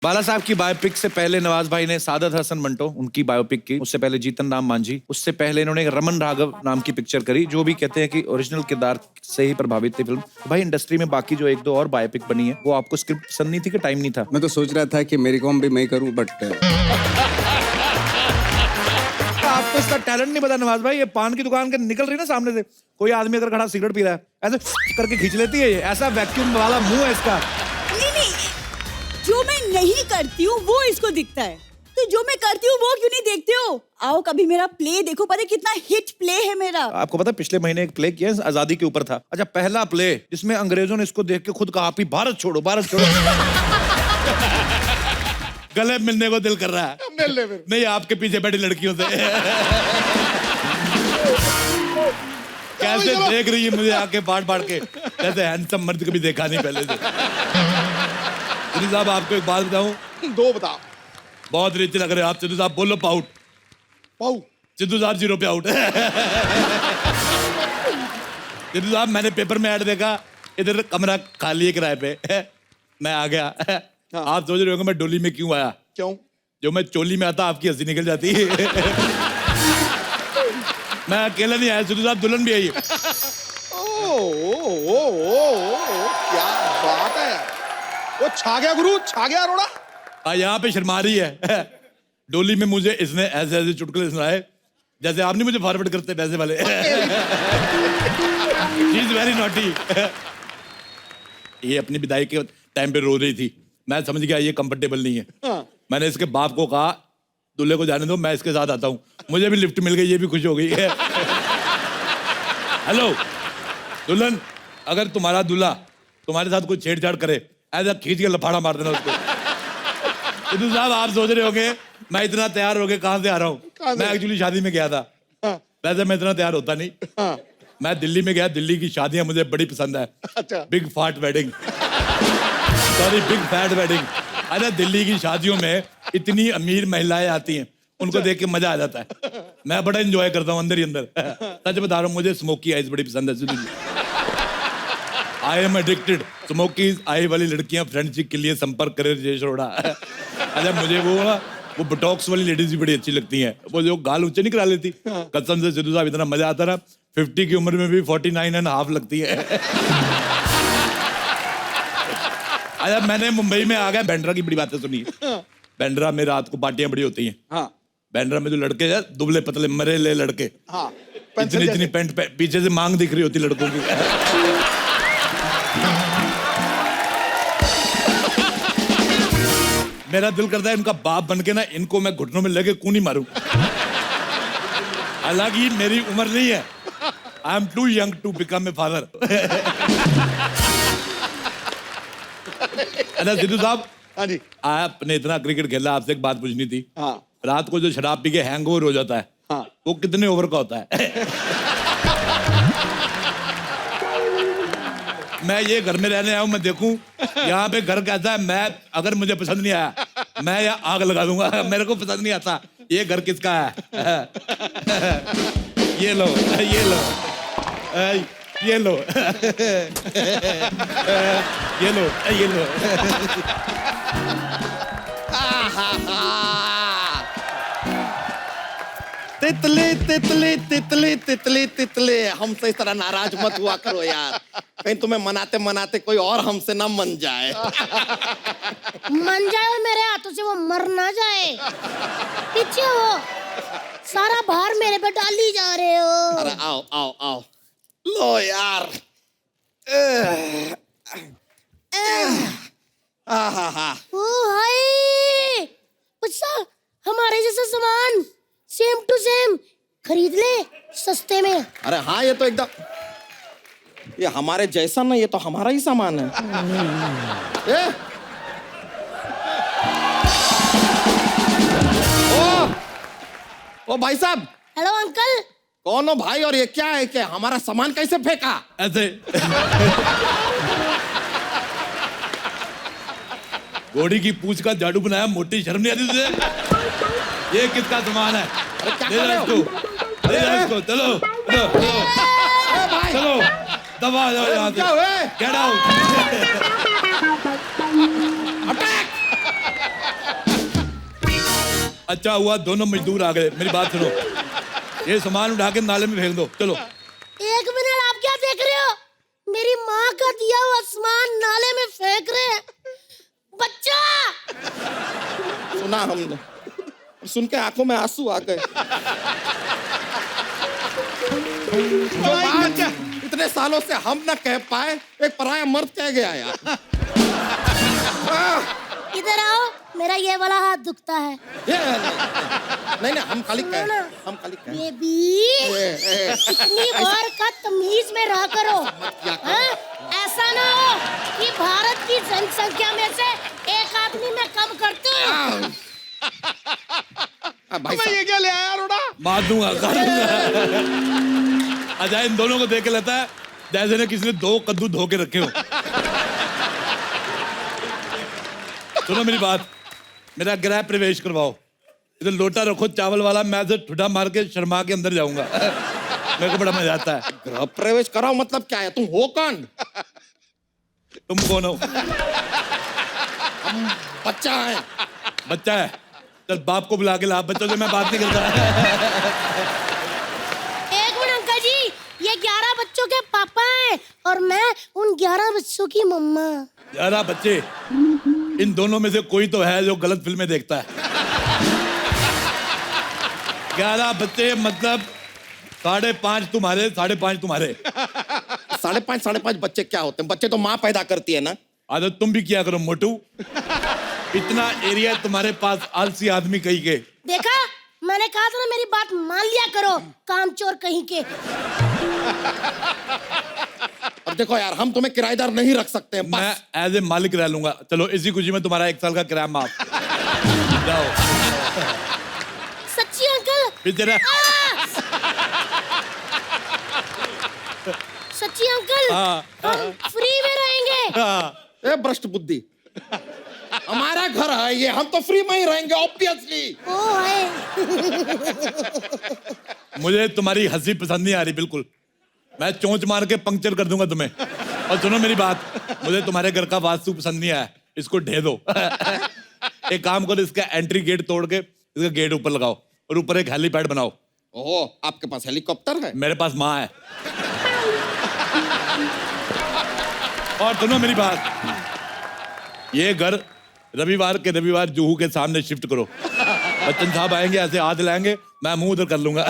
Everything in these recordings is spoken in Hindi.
बाला साहब की बायोपिक से पहले नवाज भाई ने सादत हसन मंटो उनकी बायोपिक की, उससे पहले जीतन राम मांझी, उससे पहले इन्होंने रमन राघव नाम की पिक्चर करी, जो भी कहते हैं कि ओरिजिनल किरदार से ही प्रभावित थी फिल्म। भाई इंडस्ट्री में बाकी जो एक दो और बायोपिक बनी है, वो आपको स्क्रिप्ट पसंद नहीं थी कि टाइम नहीं था? मैं तो सोच रहा था कि मेरी कॉम भी मैं करूं, बट आपको इसका टैलेंट नहीं पता नवाज भाई। ये पान की दुकान के निकल रही है ना सामने से, कोई आदमी अगर खड़ा सिगरेट पी रहा है ऐसे करके खींच लेती है, ये ऐसा वैक्यूम वाला मुंह है इसका। नहीं, जो मैं नहीं करती हूँ वो इसको दिखता है, तो जो मैं करती हूँ वो क्यों नहीं देखते हो? आओ कभी मेरा प्ले देखो, पता है कितना हिट प्ले है मेरा। आपको पता है पिछले महीने एक प्ले किया आजादी के ऊपर था। अच्छा, पहला प्ले जिसमें अंग्रेजों ने इसको देख के खुद कहा आप ही भारत छोड़ो, भारत छोड़ो। गले मिलने को दिल कर रहा है। नहीं, आपके पीछे बैठी लड़कियों से। कैसे देख रही है मुझे आके बाढ़ बाढ़ के, जैसे हैंडसम मर्द कभी देखा नहीं पहले से। साहब आपको एक बात बताऊं? दो बताओ। बहुत रिच लग रहे हो आप सिद्धू साहब। बोलो पाउट। पाऊ सिद्धू साहब 0 पे आउट। सिद्धू साहब मैंने पेपर में ऐड देखा, इधर कमरा खाली है किराए पे। मैं आ गया। हाँ। आप सोच रहे होंगे मैं डोली में क्यों आया? क्यों? जो मैं चोली में आता आपकी हंसी निकल जाती। मैं अकेला नहीं आया, सिद्धू साहब दुल्हन भी आई। क्या बात है। वो छा गया गुरु, छा गया अरोड़ा। यहाँ पे शर्मा रही है। डोली में मुझे इसने ऐसे ऐसे चुटकुले सुनाए जैसे आप नहीं मुझे फॉरवर्ड करते पैसे वाले। She is very naughty। ये अपनी विदाई के टाइम पे रो रही थी, मैं समझ गया ये कंफर्टेबल नहीं है। हाँ। मैंने इसके बाप को कहा दूल्हे को जाने दो, मैं इसके साथ आता हूँ। मुझे भी लिफ्ट मिल गई, ये भी खुश हो गई है। हेलो दुल्हन, अगर तुम्हारा दूल्हा तुम्हारे साथ कोई छेड़छाड़ करे, ऐसा खींच के लफाड़ा मार देना उसको। सिद्धू साहब आप सोच रहे होंगे मैं इतना तैयार हो गया कहाँ से आ रहा हूँ? मैं एक्चुअली शादी में गया था। हाँ। वैसे मैं इतना तैयार होता नहीं। हाँ। मैं दिल्ली में गया, दिल्ली की शादियां मुझे बड़ी पसंद है। अच्छा। Big fat wedding, sorry big fat wedding. अरे दिल्ली की शादियों में इतनी अमीर महिलाएं आती हैं, उनको देख के मजा आ जाता है। मैं बड़ा एंजॉय करता हूँ अंदर ही अंदर। सच बता रहा हूँ, मुझे स्मोकी आइज बड़ी पसंद है Sidhu ji. I am addicted. Smoky eye वाली लड़कियां फ्रेंडशिप के लिए संपर्क करे राजेश अरोड़ा। अच्छा, मुझे वो बोटॉक्स वाली लेडीज भी बड़ी अच्छी लगती हैं, वो जो गाल ऊंचे नहीं करा लेती। कसम से सिद्धू साहब इतना मजा आता रहा, 50 की उम्र में भी 49.5 लगती है। अच्छा, मैंने मुंबई में आ गया, बैंड्रा की बड़ी बातें सुनी। बैंड्रा में रात को पार्टियां बड़ी होती हैं। हाँ। बैंड्रा में जो लड़के हैं दुबले पतले मरेले लड़के, हाँ। इतनी पैंट पीछे से मांग दिख रही होती लड़कों की। मेरा दिल करता है इनका बाप बन के ना इनको मैं घुटनों में लेके कूनी मारूं। हालांकि मेरी उम्र नहीं है, I am too young to become a father. अच्छा सिद्धू साहब, हाँ जी। आपने इतना क्रिकेट खेला, आपसे एक बात पूछनी थी। हाँ। रात को जो शराब पी के हैंगओवर हो जाता है, हाँ। वो कितने ओवर का होता है? मैं ये घर में रहने आया हूं, मैं देखूं यहाँ पे घर कैसा है। मैं अगर मुझे पसंद नहीं आया, मैं यहाँ आग लगा दूंगा। मेरे को पसंद नहीं आता ये घर किसका है। ये लो, ये लो, ये लो, ये लो, ये लो। तितली तितली तितली तितली तितली, हमसे इस तरह नाराज मत हुआ करो यार, कहीं तुम्हें मनाते मनाते कोई और हमसे ना मन जाए। मन जाए और मेरे हाथों से वो मर ना जाए। पीछे हो, सारा भार मेरे पे डाली जा रहे हो। अरे आओ आओ आओ, लो यार। ओ हाय, अच्छा हमारे जैसा सामान सेम टू सेम खरीद ले सस्ते में। अरे हाँ, ये तो एकदम, ये हमारे जैसा ना, ये तो हमारा ही सामान है। ओ भाई साहब। Hello uncle. कौन हो भाई, और ये क्या है कि हमारा सामान कैसे फेंका? ऐसे घोड़ी की पूंछ का झाड़ू बनाया, मोटी शर्म नहीं आती तुझे? ये किसका सामान है? ले जा इसको, ले जा इसको। चलो चलो चलो, दबा जाओ यहाँ से। Get out. अटैक। अच्छा हुआ दोनों मजदूर आ गए। मेरी बात सुनो, ये सामान उठा के नाले में फेंक दो। चलो। एक मिनट, आप क्या देख रहे हो? मेरी माँ का दिया हुआ सामान नाले में फेंक रहे हैं। बच्चा! सुना हमने, सुन के आंखों में आंसू आ गए। जो बात इतने सालों से हम न कह पाए, एक पराया मर्द कह गया यार। इधर आओ, मेरा ये वाला हाथ दुखता है। ये नहीं नहीं, हम खाली कह, हम खाली कह। बेबी, इतनी बार का तमीज में रहा करो। हाँ? ऐसा ना हो कि भारत की जनसंख्या में से एक आदमी मैं कम करती हूँ। भाई मैं ये क्या ले आया रोड़ा? मार दूंगा। अजय इन दोनों को देख के लगता है जैसे ने किसी ने 2 कद्दू धो के रखे हो। सुनो मेरी बात, मेरा गृह प्रवेश करवाओ। इधर लोटा रखो चावल वाला, मैं से ठुडा मार के शर्मा के अंदर जाऊंगा। मेरे को बड़ा मजा आता है। गृह प्रवेश कराओ मतलब क्या है? तुम हो कौन? तुम कौन हो? बच्चा है। बच्चा है? चल बाप को बुला के ला, बच्चों से मैं बात नहीं करता। एक मिनट अंकल जी, ये 11 बच्चों के पापा हैं और मैं उन 11 बच्चों की मम्मा। 11 बच्चे? इन दोनों में से कोई तो है जो गलत फिल्में देखता है। 11 बच्चे मतलब 5.5 तुम्हारे, 5.5 तुम्हारे। 5.5 बच्चे क्या होते हैं? बच्चे तो माँ पैदा करती है ना। आदत तुम भी किया करो मोटू। इतना एरिया तुम्हारे पास, आलसी आदमी कहीं के। देखा, मैंने कहा था ना, मेरी बात मान लिया करो, कामचोर कहीं के। अब देखो यार, हम तुम्हें किराएदार नहीं रख सकते हैं। मैं एज ए मालिक रह लूंगा। चलो इसी खुशी में तुम्हारा 1 साल का किराया माफ। जाओ। सच्ची अंकल? फिर तेरा सच्ची अंकल? हाँ। हम फ्री में रहेंगे। ए भ्रष्ट बुद्धि, हमारा घर है ये, हम तो फ्री में ही रहेंगे ऑब्वियसली। ओ है। मुझे तुम्हारी हंसी पसंद नहीं आ रही बिल्कुल। मैं चोंच मार के पंक्चर कर दूंगा तुम्हें। और सुनो मेरी बात, मुझे तुम्हारे घर का वास्तु पसंद नहीं आया, इसको ढे दो। एक काम करो, इसका एंट्री गेट तोड़ के इसका गेट ऊपर लगाओ और ऊपर एक हेलीपैड बनाओ। ओहो, आपके पास हेलीकॉप्टर है? मेरे पास माँ है। और सुनो मेरी बात, ये घर रविवार के रविवार जुहू के सामने शिफ्ट करो। बच्चन साहब आएंगे, ऐसे हाथ लाएंगे, मैं मुंह उधर कर लूंगा।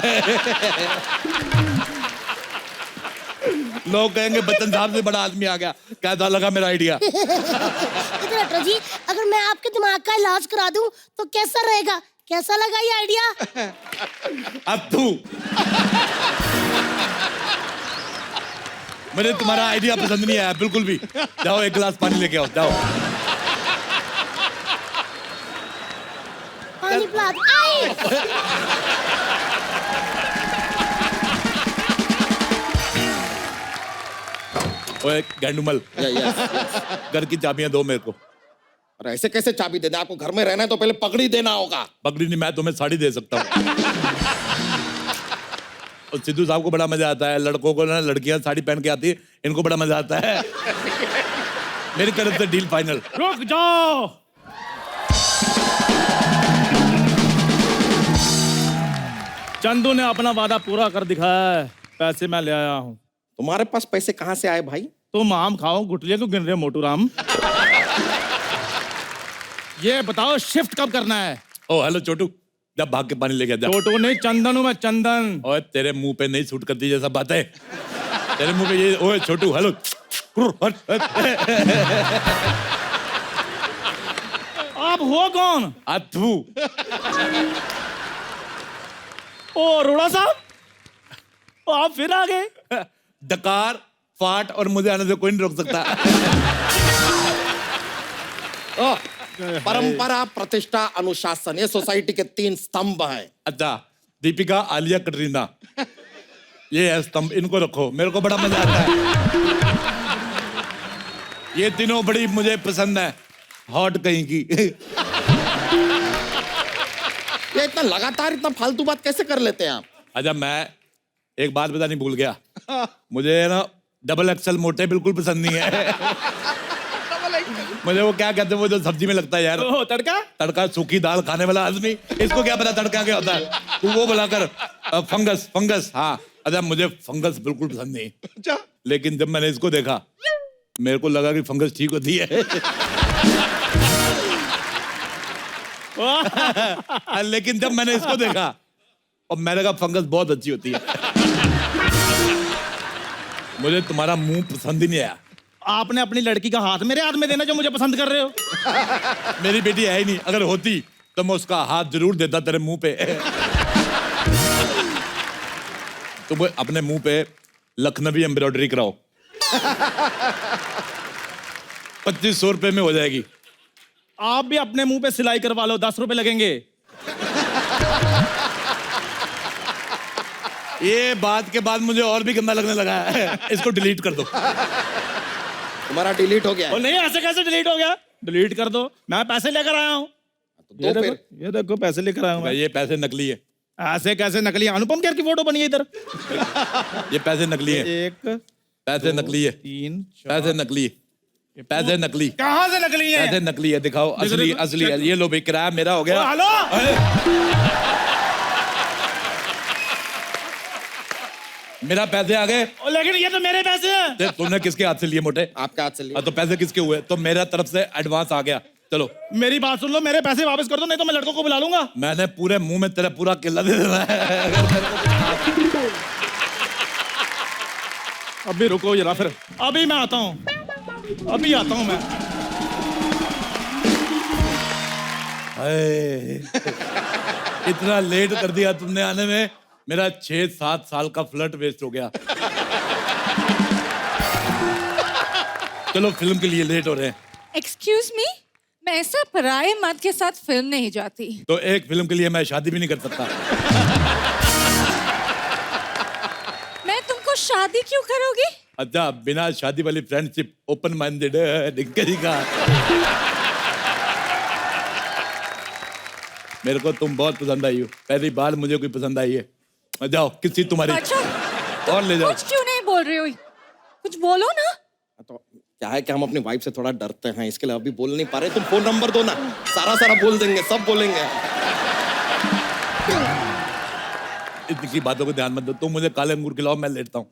लोग कहेंगे बच्चन साहब से बड़ा आदमी आ गया। कैसा लगा मेरा आइडिया? इधर हटो जी, अगर मैं आपके दिमाग का इलाज करा दूं तो कैसा रहेगा? कैसा लगा ये आइडिया? अब तू मुझे तुम्हारा आइडिया पसंद नहीं आया बिल्कुल भी। जाओ 1 गिलास पानी लेके आओ, जाओ। पानी पिला दो। आई! ओए गैंडुमल, घर की चाबियां दो मेरे को। अरे ऐसे कैसे चाबी दे दे? आपको घर में रहना है तो पहले पगड़ी देना होगा। पगड़ी नहीं, मैं तुम्हें साड़ी दे सकता हूँ। और सिद्धू साहब को बड़ा मजा आता है, लड़कों को ना, लड़कियां साड़ी पहन के आती है, इनको बड़ा मजा आता है। मेरी तरफ से डील फाइनल। रुक जाओ। चंदू ने अपना वादा पूरा कर दिखाया है, पैसे मैं ले आया हूँ। तुम्हारे पास पैसे कहाँ से आए भाई? तुम आम खाओ, गुटलियां क्यों गिन रहे हो मोटू राम? ये बताओ शिफ्ट कब करना है? ओ हेलो छोटू, जब भाग के पानी लेके जा। छोटू नहीं, चंदन हूँ मैं, चंदन। ओए तेरे मुंह पे नहीं सूट करती जैसा बात है। तेरे मुंह पे ये, ओए छोटू हेलो। आप हो कौन? अथू। ओ अरोड़ा साहब, आप फिर आ गए। डकार, फाट और मुझे आने से कोई नहीं रोक सकता। परंपरा, प्रतिष्ठा, अनुशासन, ये सोसाइटी के 3 स्तंभ हैं। अच्छा, दीपिका, आलिया, कटरीना, ये है स्तंभ, इनको रखो। मेरे को बड़ा मजा आता है। ये तीनों बड़ी मुझे पसंद है। हॉट कहीं की। ये इतना लगातार इतना फालतू बात कैसे कर लेते हैं आप? अच्छा, मैं एक बात बतानी भूल गया। मुझे ना डबल एक्सल मोटे बिल्कुल पसंद नहीं है। मुझे वो क्या कहते हैं वो जो सब्जी में लगता है यार, ओ तड़का। तड़का, सूखी दाल खाने वाला आदमी, इसको क्या पता तड़का क्या होता है? तू वो बुलाकर फंगस, फंगस। हाँ, अच्छा मुझे फंगस बिल्कुल पसंद नहीं, अच्छा लेकिन जब मैंने इसको देखा मेरे को लगा कि फंगस ठीक होती है। लेकिन जब मैंने इसको देखा और मैंने कहा फंगस बहुत अच्छी होती है। मुझे तुम्हारा मुंह पसंद ही नहीं आया। आपने अपनी लड़की का हाथ मेरे हाथ में देना जो मुझे पसंद कर रहे हो। मेरी बेटी है ही नहीं, अगर होती तो मैं उसका हाथ जरूर देता तेरे मुंह पे। तुम अपने मुंह पे लखनवी एम्ब्रॉयडरी कराओ, 2500 रुपए में हो जाएगी। आप भी अपने मुंह पे सिलाई करवा लो, 10 रुपए लगेंगे। ये बात के बाद मुझे और भी गंदा लगने लगा है। इसको डिलीट कर दो। तुम्हारा डिलीट हो गया और है। नहीं, ऐसे कैसे डिलीट हो गया? डिलीट कर दो, मैं पैसे लेकर आया हूँ। दो फिर। ये देखो पैसे लेकर आया हूँ मैं। ये पैसे नकली है, ऐसे कैसे नकली? अनुपम खेर की फोटो बनी है इधर। ये पैसे नकली है, 1 पैसे नकली है, 3 पैसे नकली है, पैसे नकली, कहाँ से नकली है? पैसे नकली है। दिखाओ असली, देखो, असली है। ये लो भाई, किराया मेरा हो गया। हेलो, मेरा पैसे आ गए। लेकिन ये तो मेरे पैसे हैं। तुमने किसके हाथ से लिए मोटे? आपका हाथ से लिया। तो पैसे किसके हुए? तो मेरा तरफ से एडवांस आ गया। चलो मेरी बात सुन लो, मेरे पैसे वापस कर दो, नहीं तो मैं लड़कों को बुला लूंगा। मैंने पूरे मुंह में तेरा पूरा किला दे देना है। अभी रुको जरा, फिर अभी मैं आता हूँ, अभी आता हूँ मैं। हाय, इतना लेट कर दिया तुमने आने में। मेरा 6-7 साल का फ्लर्ट वेस्ट हो गया। चलो फिल्म के लिए लेट हो रहे हैं। एक्सक्यूज मी, मैं ऐसा पराये मर्द के साथ फिल्म नहीं जाती। तो एक फिल्म के लिए मैं शादी भी नहीं कर सकता। मैं तुमको शादी क्यों करोगी? अच्छा, बिना शादी वाली फ्रेंडशिप, ओपन माइंडेड का। मेरे को तुम बहुत पसंद आई हो, पहली बार मुझे कोई पसंद आई है। जाओ किसी तुम्हारी अच्छा, और ले जाओ। कुछ क्यों नहीं बोल रही हो? कुछ बोलो ना। तो क्या है कि हम अपनी वाइफ से थोड़ा डरते हैं, इसके लिए अभी बोल नहीं पा रहे। तुम फोन नंबर दो ना, सारा सारा बोल देंगे, सब बोलेंगे। इतनी बातों को ध्यान मत दो। तुम मुझे काले अंगूर खिलाओ, मैं लेटता हूँ।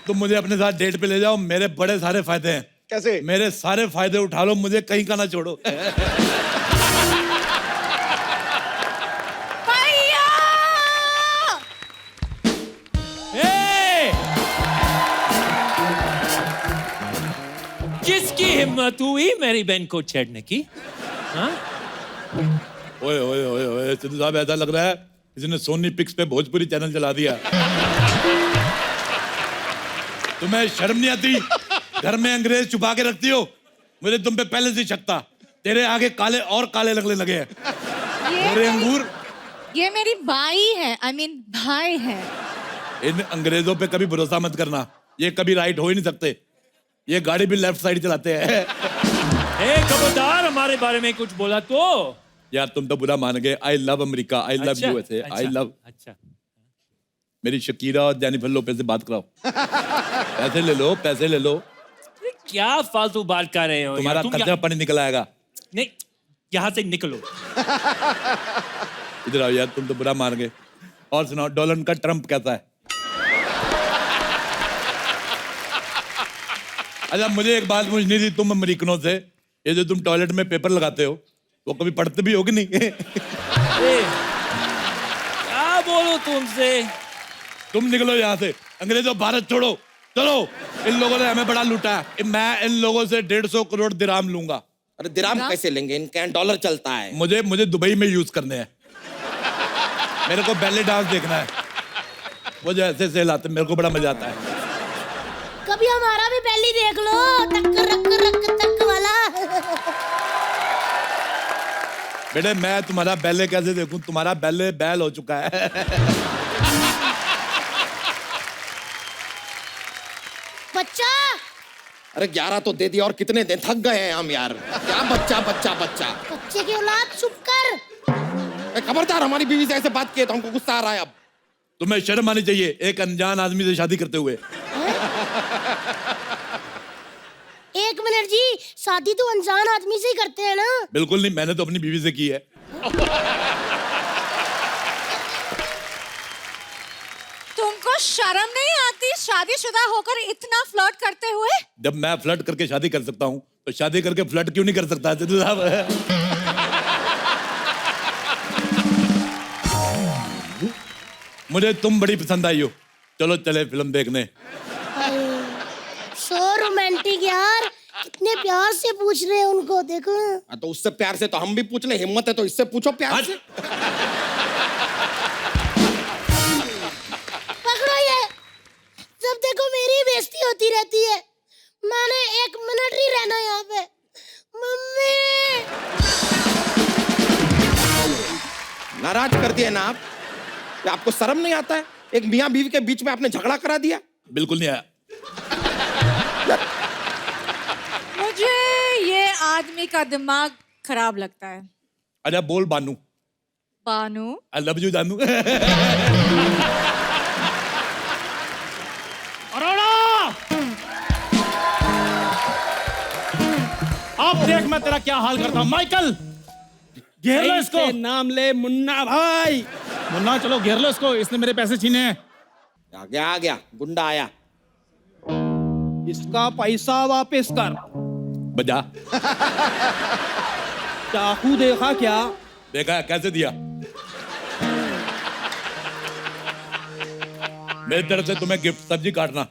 तुम मुझे अपने साथ डेट पे ले जाओ, मेरे बड़े सारे फायदे हैं। कैसे? मेरे सारे फायदे उठा लो, मुझे कहीं का ना छोड़ो। भैया! किसकी हिम्मत हुई मेरी बहन को छेड़ने की? हाँ? ओए ओए ओए ओए, सिद्धू साहब ऐसा लग रहा है इसने सोनी पिक्स पे भोजपुरी चैनल चला दिया। तुम्हें शर्म नहीं आती? घर में अंग्रेज छुपा के रखती हो। मुझे तुम पे पहले से शक था। तेरे आगे काले और काले लगने लगे हैं। गोरे अंगूर। ये मेरी बाई है, I mean भाई है। इन अंग्रेजों पे कभी भरोसा मत करना, ये कभी राइट हो ही नहीं सकते। ये गाड़ी भी लेफ्ट साइड चलाते हैं। खबरदार, हमारे बारे में कुछ बोला तो। यार तुम तो बुरा मान गए। I love America, I love USA, I love. अच्छा, मेरी शकीरा और जेनिफर लोपेज से बात कराओ। पैसे ले लो, पैसे ले लो। क्या फालतू बात कर रहे हो? तुम्हारा तुम खर्चा पानी निकल आएगा। नहीं, यहाँ से निकलो। इधर आओ यार, तुम तो बुरा मान गए। और सुनाओ, डोनाल्ड का ट्रम्प कैसा है? अच्छा मुझे एक बात पूछनी थी तुम अमेरिकनों से, ये जो तुम टॉयलेट में पेपर लगाते हो वो कभी पढ़ते भी हो कि नहीं? क्या बोलो तुमसे? तुम निकलो यहाँ से, अंग्रेजों भारत छोड़ो। चलो, इन लोगों ने हमें बड़ा लूटा है। मैं इन लोगों से 150 करोड़ दिराम लूंगा। अरे दिराम कैसे लेंगे, इनके यहाँ डॉलर चलता है। मुझे दुबई में यूज करने हैं। मेरे को बैले डांस देखना है। वो जो ऐसे ऐसे हिलाते, मेरे को बड़ा मजा आता है। कभी हमारा भी बैली देख लो, टक रक रक टक वाला। बेटे मैं तुम्हारा बैले कैसे देखूं? तुम्हारा बैले बैल हो चुका है। बच्चा, अरे 11 तो दे दिया, और कितने दिन? थक गए हैं हम यार। क्या बच्चा बच्चा बच्चा? बच्चे की औलाद चुप कर। खबरदार, हमारी बीवी से ऐसे बात किए तो हमको गुस्सा आ रहा है अब। तुम्हें शर्म आनी चाहिए एक अनजान आदमी से शादी करते हुए। एक मिनट जी, शादी तो अनजान आदमी से ही करते हैं ना। बिल्कुल नहीं, मैंने तो अपनी बीवी से की है। तुमको शर्म नहीं आती शादीशुदा होकर इतना फ्लर्ट करते हुए? जब मैं फ्लर्ट करके शादी कर सकता हूँ तो शादी करके फ्लर्ट क्यों नहीं कर सकता सिद्धू साहब? मुझे तुम बड़ी पसंद आई हो, चलो चले फिल्म देखने। सो रोमांटिक यार, कितने प्यार से पूछ रहे हैं उनको, देखो। तो उससे प्यार से तो हम भी पूछ ले, हिम्मत है तो इससे पूछो प्यार से। पकड़ो ये, जब देखो मेरी बेइज्जती होती रहती है। मैंने 1 मिनट नहीं रहना यहाँ पे। मम्मी, नाराज कर दिए ना आप? क्या आपको शर्म नहीं आता है? एक मियाँ बीवी के बीच में आपने झगड़ा करा दिया। बिल्कुल नहीं आया। मुझे ये आदमी का दिमाग खराब लगता है। अच्छा बोल बानू। बानू? आई लव यू जानू। अरोड़ा! अब देख मैं तेरा क्या हाल करता हूँ। माइकल, घेर लो इसको। नाम ले मुन्ना भाई। मुन्ना चलो घेर लो इसको, इसने मेरे पैसे छीने हैं। आ गया गुंडा आया। इसका पैसा वापस कर। बजा। चाकू देखा क्या? देखा कैसे दिया? मेरी तरफ से तुम्हें गिफ्ट, सब्जी काटना।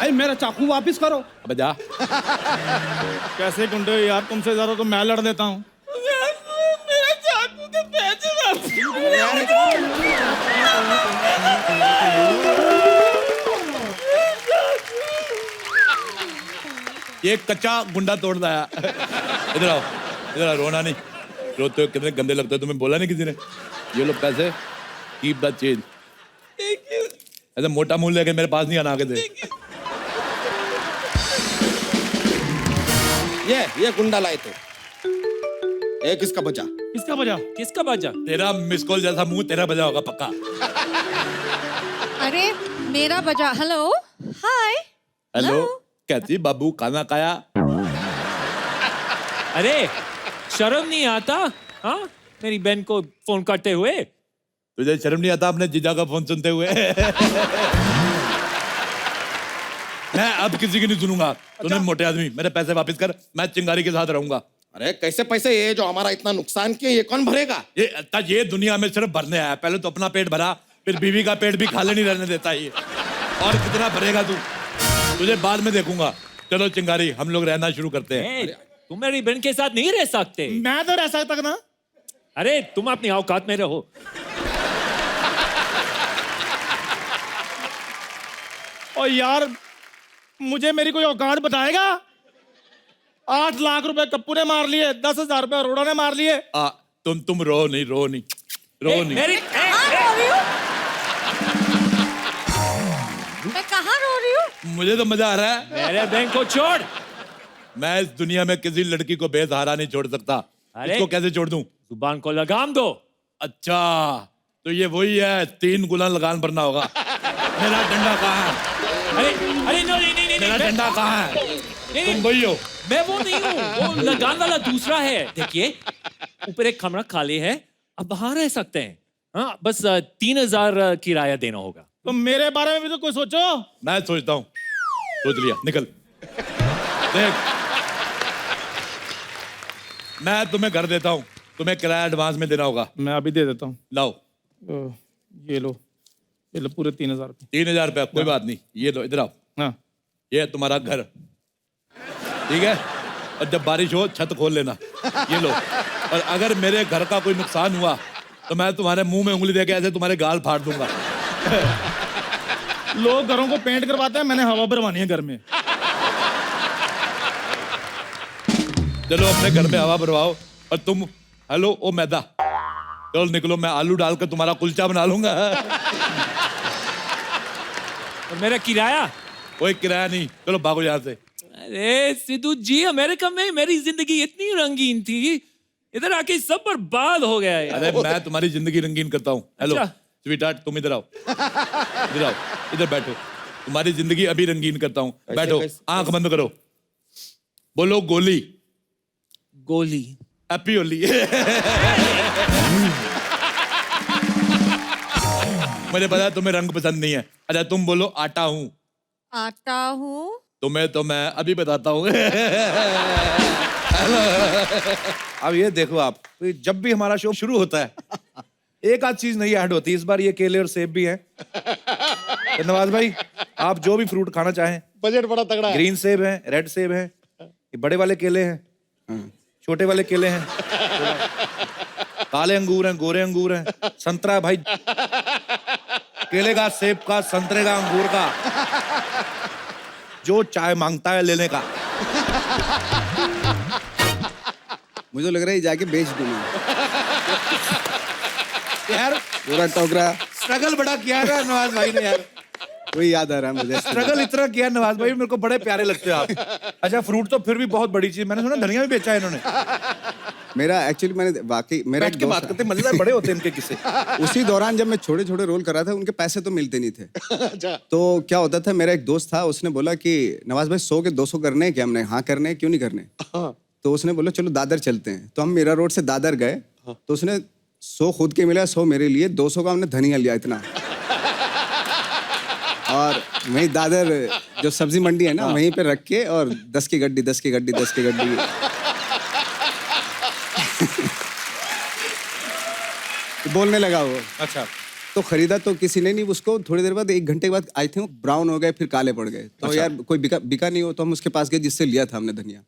अरे मेरा चाकू वापस करो। बजा। कैसे गुंडे यार, तुमसे ज्यादा तो मैं लड़ देता हूँ। मेरा चाकू के पैसे ये कच्चा गुंडा तोड़ लाया। इधर आओ, इधर आओ, रोना नहीं। रोते हो कितने गंदे लगते हो, तुम्हें बोला नहीं किसी ने? ये लो पैसे, कीप द चेंज। ऐसे मोटा मुंह लेके मेरे पास नहीं आना आगे से। ये गुंडा लाए थे। एक किसका बचा? किसका बजा? किसका बाजा? तेरा मिस कॉल जैसा मुंह तेरा बजा होगा पक्का। अरे मेरा बजा। हेलो, हाय। हेलो, कैसी बाबू, खाना खाया? अरे शर्म नहीं आता? हाँ, मेरी बहन को फोन करते हुए। तुझे शर्म नहीं आता अपने जीजा का फोन सुनते हुए? मैं अब किसी की नहीं सुनूंगा। तूने मोटे आदमी, मेरे पैसे वापस कर, मैं चिंगारी के साथ रहूंगा। अरे कैसे पैसे? ये जो हमारा इतना नुकसान किया, ये कौन भरेगा? ये दुनिया में सिर्फ भरने आया। पहले तो अपना पेट भरा, फिर बीवी का पेट भी खाली नहीं रहने देता ये। और कितना भरेगा तू? तुझे बाद में देखूंगा। चलो चिंगारी, हम लोग रहना शुरू करते हैं। तुम मेरी बहन के साथ नहीं रह सकते। मैं तो रह सकता ना। अरे तुम अपनी औकात में रहो। और यार मुझे मेरी कोई औकात बताएगा? 8 लाख रुपए कप्पू ने मार लिए, 10,000 रुपए अरोड़ा ने मार लिए। तुम रो नहीं, रो नहीं, रो नहीं। मैं कहाँ रो रही हूँ? मुझे तो मजा आ रहा है। मेरे बहन को छोड़। मैं इस दुनिया में किसी लड़की को बेसहारा नहीं छोड़ सकता। अरे इसको कैसे छोड़ दूं? जुबान को लगाम दो। अच्छा, तो ये वही है, 3 गुना लगान भरना होगा। मेरा डंडा कहाँ है? अरे अरे नहीं, मेरा डंडा कहाँ है? तुम वही हो? मैं वो नहीं हूँ, वो लगान वाला दूसरा है। देखिए, ऊपर एक कमरा खाली है, अब बाहर रह सकते हैं। हाँ, बस 3,000 किराया देना होगा। तो मेरे बारे में भी तो कोई सोचो। मैं सोचता हूँ। सोच लिया, निकल। देख, मैं तुम्हें घर देता हूँ, तुम्हें किराया एडवांस में देना होगा। मैं अभी दे देता हूँ। लाओ। ये लो पूरे 3,000 रुपये। 3,000 रुपया, कोई बात नहीं। ये लो, इधर आओ। हाँ, ये है तुम्हारा घर, ठीक है? और जब बारिश हो छत खोल लेना। ये लो। और अगर मेरे घर का कोई नुकसान हुआ तो मैं तुम्हारे मुंह में उंगली देके ऐसे तुम्हारे गाल फाड़ दूंगा। लोग घरों को पेंट करवाते हैं, मैंने हवा भरवानी है घर में। चलो अपने घर में हवा भरवाओ। और तुम, हेलो ओ मैदा, चलो निकलो, मैं आलू डालकर तुम्हारा कुलचा बना लूंगा। और मेरा किराया? कोई किराया नहीं, चलो भागो यहाँ से। अरे सिद्धू जी, अमेरिका में मेरी जिंदगी इतनी रंगीन थी, इधर आके सब बर्बाद हो गया है। अरे मैं तुम्हारी जिंदगी रंगीन करता हूँ। हेलो अच्छा। स्वीटहार्ट, तुम इधर आओ, इधर आओ, इधर बैठो। तुम्हारी जिंदगी अभी रंगीन करता हूँ। कैसे- बैठो, कैसे- आंख बंद करो, बोलो गोली। गोली। हैप्पी होली। मुझे पता है तुम्हें रंग पसंद नहीं है। अच्छा तुम बोलो आटा हूँ। आता हूँ। तुम्हें तो मैं अभी बताता हूँ। अब ये देखो आप, तो जब भी हमारा शो शुरू होता है एक आध चीज नहीं ऐड होती। इस बार ये केले और सेब भी हैं। तो नवाज भाई आप जो भी फ्रूट खाना चाहें, बजट बड़ा तगड़ा है। ग्रीन सेब है, रेड सेब है, ये बड़े वाले केले हैं, छोटे वाले केले हैं, काले अंगूर हैं, गोरे अंगूर हैं, संतरा है भाई, केले का, सेब का, संतरे का, अंगूर का, जो चाय मांगता है लेने का। मुझे लग रहा है ये जाके बेच दूंगा यार पूरा टोकरा। स्ट्रगल बड़ा किया है नवाज भाई ने यार। वही याद आ रहा है मुझे। स्ट्रगल इतना किया नवाज भाई, मेरे को बड़े प्यारे लगते हो आप। अच्छा फ्रूट तो फिर भी बहुत बड़ी चीज, मैंने सुना धनिया भी बेचा है इन्होंने। मेरा एक्चुअली मैंने वाकई मेरा बैठ एक के दोस्त बात करते, मजेदार बड़े होते हैं इनके किस्से। उसी दौरान जब मैं छोटे छोटे रोल कर रहा था उनके पैसे तो मिलते नहीं थे। अच्छा। तो क्या होता था, मेरा एक दोस्त था, उसने बोला कि नवाज भाई 100 के 200 करने हैं क्या? हमने हाँ करने हैं, क्यों नहीं करने? तो उसने बोला चलो दादर चलते हैं। तो हम मीरा रोड से दादर गए। तो उसने 100 खुद के मिला, 100 मेरे लिए, 200 का हमने धनिया लिया इतना। और वहीं दादर जो सब्जी मंडी है ना, वहीं पे रख के, और 10 की गड्डी 10 की गड्डी 10 की गड्डी। बोलने लगा वो। अच्छा तो खरीदा तो किसी ने नहीं उसको। थोड़ी देर बाद, 1 घंटे के बाद आई थी, वो ब्राउन हो गए, फिर काले पड़ गए। तो यार कोई बिका नहीं हो, तो हम उसके पास गए जिससे लिया था हमने धनिया।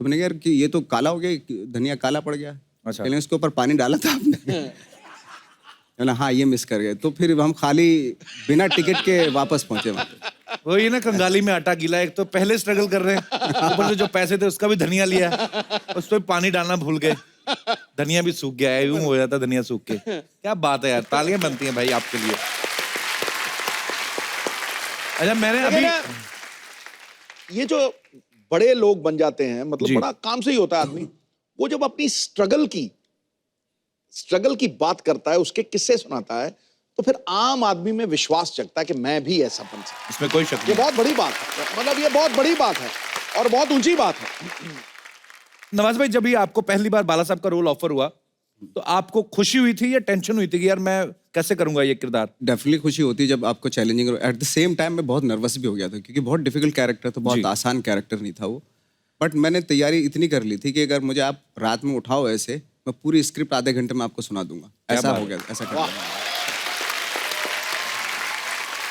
तो मैंने कहा यार कि ये तो काला हो गया, धनिया काला पड़ गया। अच्छा। पहले उसके ऊपर पानी डाला था आपने। मैंने हाँ ये मिस कर गए। तो फिर हम खाली बिना टिकट के वापस पहुंचे वहाँ पे। वही ना, कंगाली में आटा गीला। एक तो पहले स्ट्रगल कर रहे हैं, ऊपर से जो पैसे थे उसका भी धनिया लिया, उस पर पानी डालना भूल गए, धनिया भी सूख गया है। यूं हो जाता धनिया सूख के। क्या बात है यार, तालियां बनती हैं भाई आपके लिए। अच्छा मैंने अभी ये जो बड़े लोग बन जाते हैं, मतलब जी। बड़ा काम से ही होता है आदमी, वो जब अपनी स्ट्रगल की बात करता है, उसके किस्से सुनाता है, तो फिर आम आदमी में विश्वास जगता है कि मैं भी ऐसा बन सकता इसमें कोई शक हूं। ये नहीं। बहुत बड़ी बात है, मतलब ये बहुत बड़ी बात है और बहुत ऊंची बात है। नवाज भाई जब भी आपको पहली बार बाला साहब का रोल ऑफर हुआ, तो आपको खुशी हुई थी या टेंशन हुई थी कि यार मैं कैसे करूंगा ये किरदार? डेफिनेटली खुशी होती है जब आपको challenging. At the same time मैं बहुत नर्वस भी हो गया था, क्योंकि बहुत डिफिकल्ट कैरेक्टर था, बहुत आसान कैरेक्टर नहीं था वो। बट मैंने तैयारी इतनी कर ली थी कि अगर मुझे आप रात में उठाओ ऐसे, मैं पूरी स्क्रिप्ट आधे घंटे में आपको सुना दूंगा। ऐसा हो गया, ऐसा कर।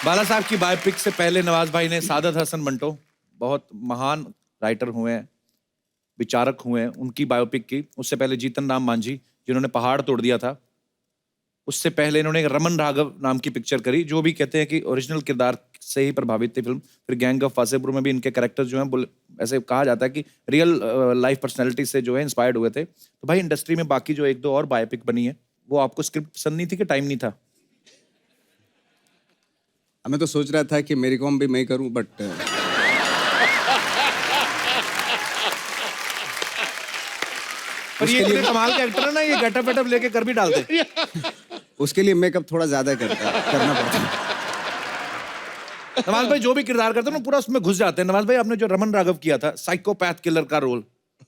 बाला साहब की बायोपिक से पहले नवाज भाई ने सादत हसन मंटो, बहुत महान राइटर हुए हैं, विचारक हुए हैं, उनकी बायोपिक की। उससे पहले जीतन राम मांझी जिन्होंने पहाड़ तोड़ दिया था। उससे पहले इन्होंने एक रमन राघव नाम की पिक्चर करी, जो भी कहते हैं कि ओरिजिनल किरदार से ही प्रभावित थी फिल्म। फिर गैंग ऑफ वासेपुर में भी इनके कैरेक्टर्स जो हैं ऐसे कहा जाता है कि रियल लाइफ पर्सनैलिटी से जो है इंस्पायर्ड हुए थे। तो भाई इंडस्ट्री में बाकी जो 1-2 और बायोपिक बनी है, वो आपको स्क्रिप्ट पसंद नहीं थी कि टाइम नहीं था? मैं तो सोच रहा था कि मेरी कॉम भी मैं करूं, बट पर ये इतने कमाल के एक्टर है ना, ये गेटअप वेटअप लेके कर भी डालते। उसके लिए मेकअप थोड़ा ज्यादा करना पड़ता है। नवाज भाई जो भी किरदार करते हैं ना, पूरा उसमें घुस जाते हैं। नवाज भाई आपने जो रमन राघव किया था, साइकोपैथ किलर का रोल,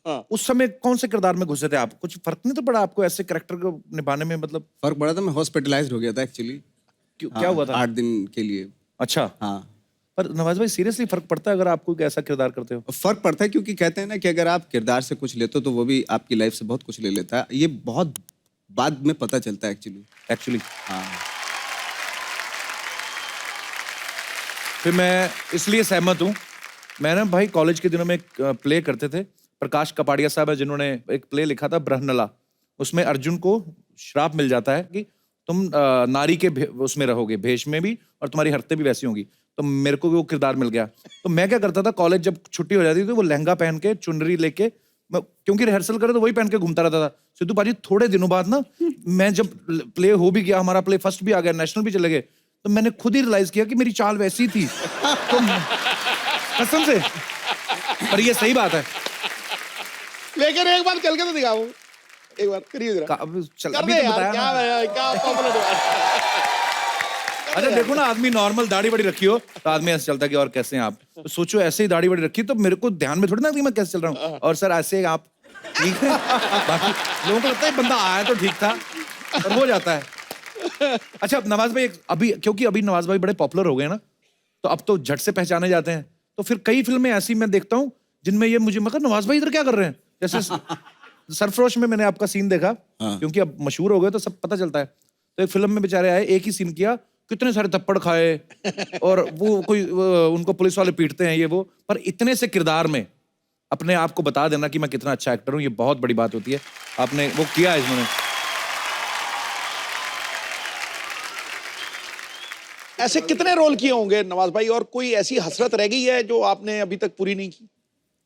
उस समय कौन से किरदार में घुसे थे आप? कुछ फर्क नहीं तो पड़ा आपको ऐसे कैरेक्टर को निभाने में? मतलब फर्क पड़ा था, मैं हॉस्पिटलाइज्ड हो गया था एक्चुअली। क्या हुआ था? 8 दिन के लिए। अच्छा। हाँ, पर नवाज भाई सीरियसली फर्क पड़ता है अगर आप कोई ऐसा किरदार करते हो? फर्क पड़ता है, क्योंकि कहते हैं ना कि अगर आप किरदार से कुछ लेते हो तो वो भी आपकी लाइफ से बहुत कुछ ले लेता है। ये बहुत बाद में पता चलता है एक्चुअली। हाँ। फिर मैं इसलिए सहमत हूँ। मैं ना भाई कॉलेज के दिनों में एक प्ले करते थे, प्रकाश कपाड़िया साहब है जिन्होंने एक प्ले लिखा था ब्रह्नला। उसमें अर्जुन को श्राप मिल जाता है कि तुम नारी के उसमें रहोगे, भेष में भी, और तुम्हारी हरकतें भी वैसी होंगी। तो मेरे को भी वो किरदार मिल गया। तो मैं क्या करता था, कॉलेज जब छुट्टी हो जाती थी तो वो लहंगा पहन के, चुनरी लेके, क्योंकि रिहर्सल करे तो वही पहन के घूमता रहता था। सिद्धू पाजी थोड़े दिनों बाद ना, मैं जब प्ले हो भी गया, हमारा प्ले फर्स्ट भी आ गया, नेशनल भी चले गए, तो मैंने खुद ही रियलाइज किया कि मेरी चाल वैसी थी। तो कसम से, पर ये सही बात है। लेकिन एक बार चल के तो दिखाओ, एक बार करिए जरा। अब चल, कर अभी दे तो यार, बताया क्या ना। है, क्या पॉपुलर अच्छा देखो ना, आदमी नॉर्मल दाढ़ी बड़ी रखी हो तो आदमी ऐसे चलता है कि और कैसे हैं आप, तो सोचो ऐसे ही दाढ़ी बड़ी रखी तो मेरे को ध्यान में थोड़ी ना कि मैं कैसे चल रहा हूँ, और सर ऐसे आप ठीक है। बाकी लोगों को लगता है बंदा आया तो ठीक था, और हो जाता है। अच्छा नवाज भाई, अभी क्योंकि अभी नवाज भाई बड़े पॉपुलर हो गए ना, तो अब तो झट से पहचाने जाते हैं, तो फिर कई फिल्में ऐसी मैं देखता हूँ जिनमें ये मुझे मगर नवाज भाई इधर क्या कर रहे हैं, जैसे सरफरोश में मैंने आपका सीन देखा, क्योंकि अब मशहूर हो गए तो सब पता चलता है, तो एक फिल्म में बेचारे आए, एक ही सीन किया, कितने सारे थप्पड़ खाए, और वो उनको पुलिस वाले पीटते हैं ये वो, पर इतने से किरदार में अपने आप को बता देना कि मैं कितना अच्छा एक्टर हूँ, ये बहुत बड़ी बात होती है। आपने वो किया है इन्होंने। ऐसे कितने रोल किए होंगे नवाज भाई, और कोई ऐसी हसरत रह गई है जो आपने अभी तक पूरी नहीं की?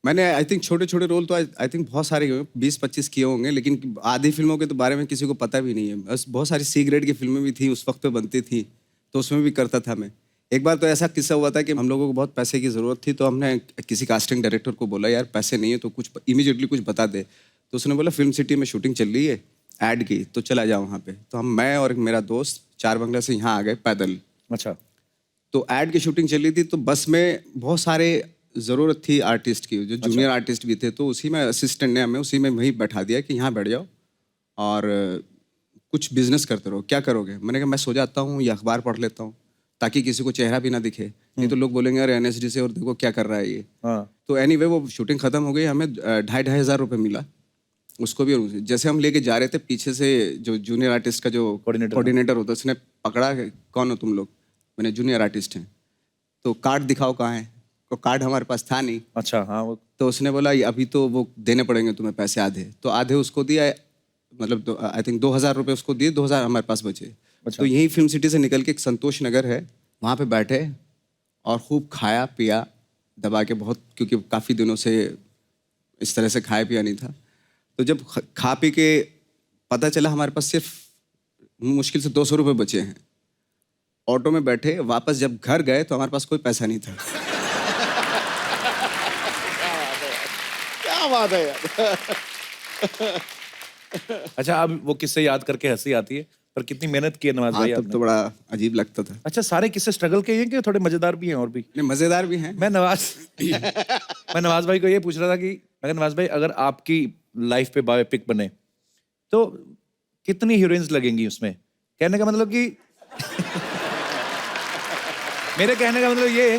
मैंने आई थिंक छोटे छोटे रोल तो आई थिंक बहुत सारे हुए, 20-25 किए होंगे, लेकिन आधी फिल्मों के तो बारे में किसी को पता भी नहीं है। बस बहुत सारी सी ग्रेड की फिल्में भी थी उस वक्त पे बनती थी, तो उसमें भी करता था मैं। एक बार तो ऐसा किस्सा हुआ था कि हम लोगों को बहुत पैसे की ज़रूरत थी, तो हमने किसी कास्टिंग डायरेक्टर को बोला यार पैसे नहीं है तो कुछ इमीडिएटली कुछ बता दे, तो उसने बोला फिल्म सिटी में शूटिंग चल रही है ऐड की, तो चला जाओ वहाँ पे। तो मैं और मेरा दोस्त 4 बंगला से यहाँ आ गए पैदल। अच्छा। तो ऐड की शूटिंग चल रही थी, तो बस में बहुत सारे ज़रूरत थी आर्टिस्ट की, जो जूनियर आर्टिस्ट भी थे, तो उसी में असिस्टेंट ने हमें उसी में वहीं बैठा दिया कि यहाँ बैठ जाओ और कुछ बिजनेस करते रहो, क्या करोगे? मैंने कहा मैं सो जाता हूँ या अखबार पढ़ लेता हूँ, ताकि किसी को चेहरा भी ना दिखे, नहीं तो लोग बोलेंगे अरे NSD से और देखो क्या कर रहा है ये। तो एनीवे वो शूटिंग खत्म हो गई, हमें 2,500 हज़ार रुपये मिला उसको भी। जैसे हम लेके जा रहे थे, पीछे से जो जूनियर आर्टिस्ट का जो कोऑर्डिनेटर होता है उसने पकड़ा, कौन हो तुम लोग? मैंने जूनियर आर्टिस्ट हैं। तो कार्ड दिखाओ कहाँ है, तो कार्ड हमारे पास था नहीं। अच्छा हाँ। वो तो उसने बोला अभी तो वो देने पड़ेंगे तुम्हें पैसे आधे, तो आधे उसको दिया, मतलब आई थिंक 2,000 रुपये उसको दिए, 2,000 हमारे पास बचे। तो यही फिल्म सिटी से निकल के एक संतोष नगर है, वहाँ पे बैठे और खूब खाया पिया दबा के बहुत, क्योंकि काफ़ी दिनों से इस तरह से खाया पिया नहीं था। तो जब खा पी के पता चला हमारे पास सिर्फ मुश्किल से 200 रुपये बचे हैं, ऑटो में बैठे वापस जब घर गए तो हमारे पास कोई पैसा नहीं था। क्या बात है यार। अच्छा, अब वो किस्से याद करके हंसी आती है, पर कितनी मेहनत की है नवाज भाई तब आपने। तो बड़ा अजीब लगता था। अच्छा, सारे किस्से स्ट्रगल के हैं कि थोड़े मजेदार भी हैं और भी? नहीं, मजेदार भी हैं। मैं नवाज भाई को ये पूछ रहा था कि अगर नवाज भाई अगर आपकी लाइफ पे बायोपिक बने तो कितनी हीरोइंस लगेंगी उसमें? कहने का मतलब कि मेरे कहने का मतलब ये है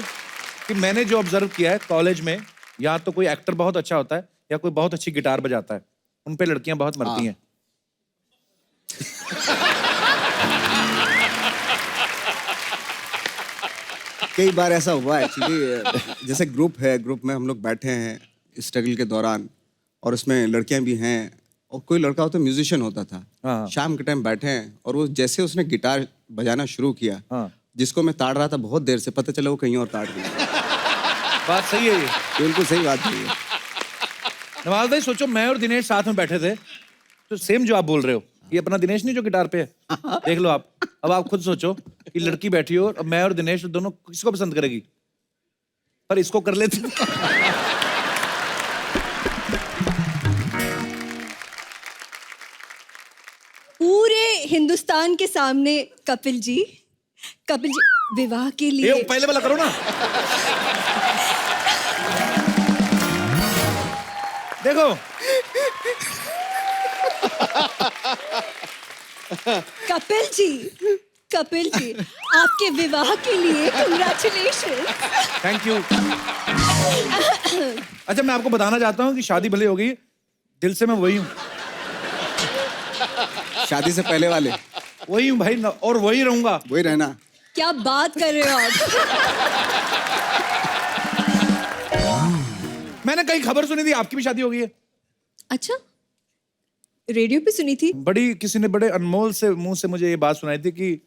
कि मैंने जो ऑब्जर्व किया है कॉलेज में, या तो कोई एक्टर बहुत अच्छा होता है या कोई बहुत अच्छी गिटार बजाता है, उन पे लड़कियां बहुत मरती हैं। कई बार ऐसा हुआ एक्चुअली, जैसे ग्रुप है, ग्रुप में हम लोग बैठे हैं स्ट्रगल के दौरान, और उसमें लड़कियां भी हैं, और कोई लड़का होता म्यूजिशियन होता था। हाँ। शाम के टाइम बैठे हैं और वो जैसे उसने गिटार बजाना शुरू किया, हाँ। जिसको मैं ताड़ रहा था बहुत देर से, पता चला वो कहीं और ताड़ गया। बात सही है ये, बिल्कुल सही बात है ये। नवाज भाई सोचो मैं और दिनेश साथ में बैठे थे, तो सेम जो आप बोल रहे हो, ये अपना दिनेश नहीं जो गिटार पे है, देख लो आप। अब आप खुद सोचो कि लड़की बैठी हो और मैं और दिनेश दोनों किसको पसंद करेगी? पर इसको कर लेते। पूरे हिंदुस्तान के सामने कपिल जी विवाह के लिए ये पहले वाला करो ना। देखो कपिल जी आपके विवाह के लिए कांग्रेचुलेशन। Thank you. अच्छा, मैं आपको बताना चाहता हूँ कि शादी भले हो गई, दिल से मैं वही हूँ। शादी से पहले वाले वही हूँ भाई, और वही रहूंगा। वही रहना। क्या बात कर रहे हो आप? मैंने कहीं खबर सुनी थी आपकी भी शादी हो गई है। अच्छा, रेडियो पे सुनी थी? बड़ी किसी ने बड़े अनमोल से मुंह से मुझे ये बात सुनाई थी कि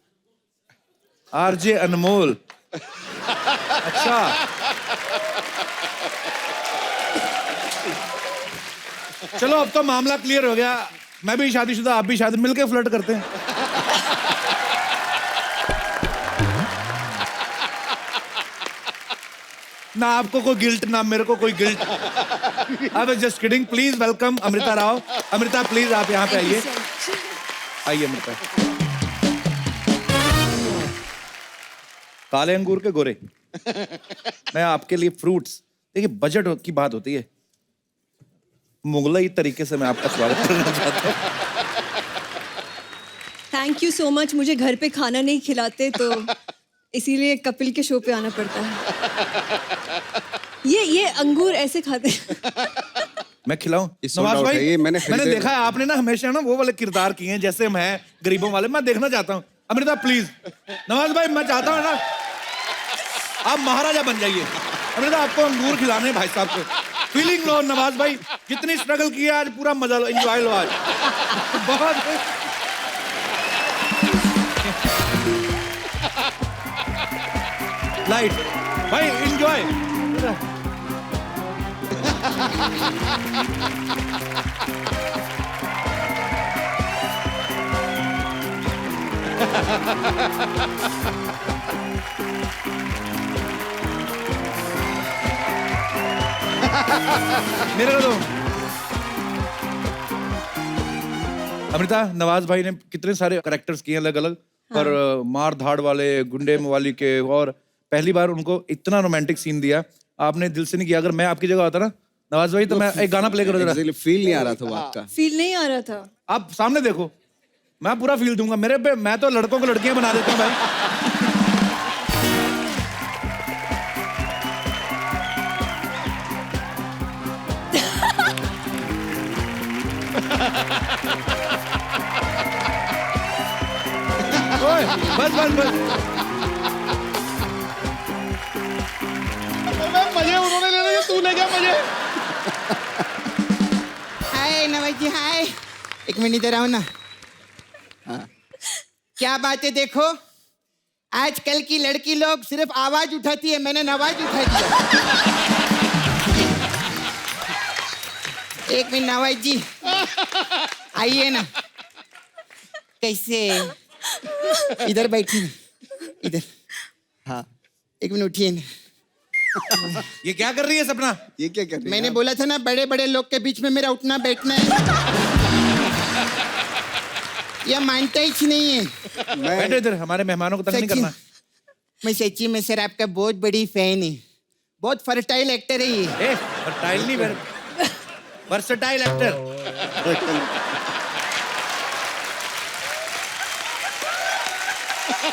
आरजे अनमोल। अच्छा, चलो अब तो मामला क्लियर हो गया। मैं भी शादीशुदा, आप भी शादी, मिलके फ्लर्ट करते हैं। ना आपको कोई गिल्ट, ना मेरे को कोई guilt. I was just kidding. Please welcome Amrita Rao. Amrita please आप यहाँ पे आइए। आइए अमृता। काले अंगूर के गोरे। मैं आपके लिए फ्रूट्स, देखिए बजट की बात होती है, मुगलई तरीके से मैं आपका स्वागत करना चाहता हूँ। Thank you so much. मुझे घर पे खाना नहीं खिलाते तो इसीलिए कपिल के शो पे आना पड़ता है। ये अंगूर ऐसे खाते हैं। मैं खिलाऊं? ये sold नवाज out भाई, है, ये मैंने मैंने खरीदे- देखा है आपने ना हमेशा ना वो वाले किरदार किए हैं जैसे मैं गरीबों वाले, मैं देखना चाहता हूँ। अमृता प्लीज, नवाज भाई मैं चाहता हूँ ना आप महाराजा बन जाइए। अमृता आपको अंगूर खिलाने हैं भाई साहब को। फीलिंग लो नवाज भाई, जितनी स्ट्रगल की है आज पूरा मजा लो, एंजॉय लो आज। बहुत लाइट भाई, एंजॉय। मेरे को दो। अमृता, नवाज भाई ने कितने सारे कैरेक्टर्स किए अलग अलग, पर मार धाड़ वाले, गुंडे मवाली के, और पहली बार उनको इतना रोमांटिक सीन दिया आपने, दिल से नहीं किया। अगर मैं आपकी जगह होता ना नवाज भाई, तो मैं एक गाना प्ले करो जरा। फील नहीं आ रहा था वो आपका। फील नहीं आ रहा था। आप सामने देखो, मैं पूरा फील दूंगा मेरे पे। मैं तो लड़कों को लड़कियां बना देता हूँ भाई। ओए, बस बस बस। मजे उन्होंने ले लिए, तू ले गया मजे। हाय नवाज जी, हाय। एक मिनट इधर आओ ना। क्या बात है, देखो आजकल की लड़की लोग सिर्फ आवाज उठाती है, मैंने नवाज उठा दिया। एक मिनट नवाज जी, आइए ना। कैसे? इधर बैठिए ना, इधर। हाँ, एक मिनट उठिए ना। ये क्या कर रही है सपना? ये क्या कर रही है? मैंने बोला था ना बड़े बड़े लोग के बीच में मेरा उठना बैठना है। ये मानता ही नहीं है। बैठो इधर, हमारे मेहमानों को तंग नहीं सच्ची, करना। मैं सच्ची में सर आपका बहुत बड़ी फैन है। बहुत फर्टाइल एक्टर है ये। फर्टाइल नहीं, वर्सटाइल एक्टर।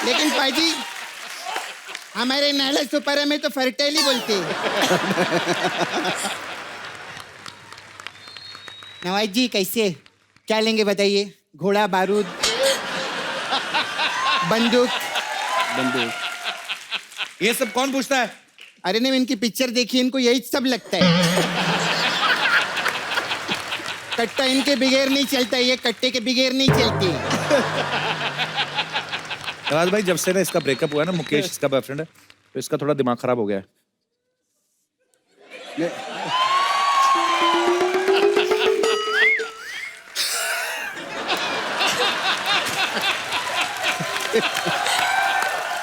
लेकिन पाजी हमारे नाला सुपारा में तो फर्टाइल ही बोलते हैं। नवाज जी कैसे, क्या लेंगे बताइए? घोड़ा, बारूद, बंदूक? ये सब कौन पूछता है? अरे नहीं, इनकी पिक्चर देखी, इनको यही सब लगता है। कट्टा इनके बगैर नहीं चलता, ये कट्टे के बगैर नहीं चलती। नवाज भाई, जब से ना इसका ब्रेकअप हुआ है ना, मुकेश इसका बॉयफ्रेंड है, तो इसका थोड़ा दिमाग खराब हो गया है।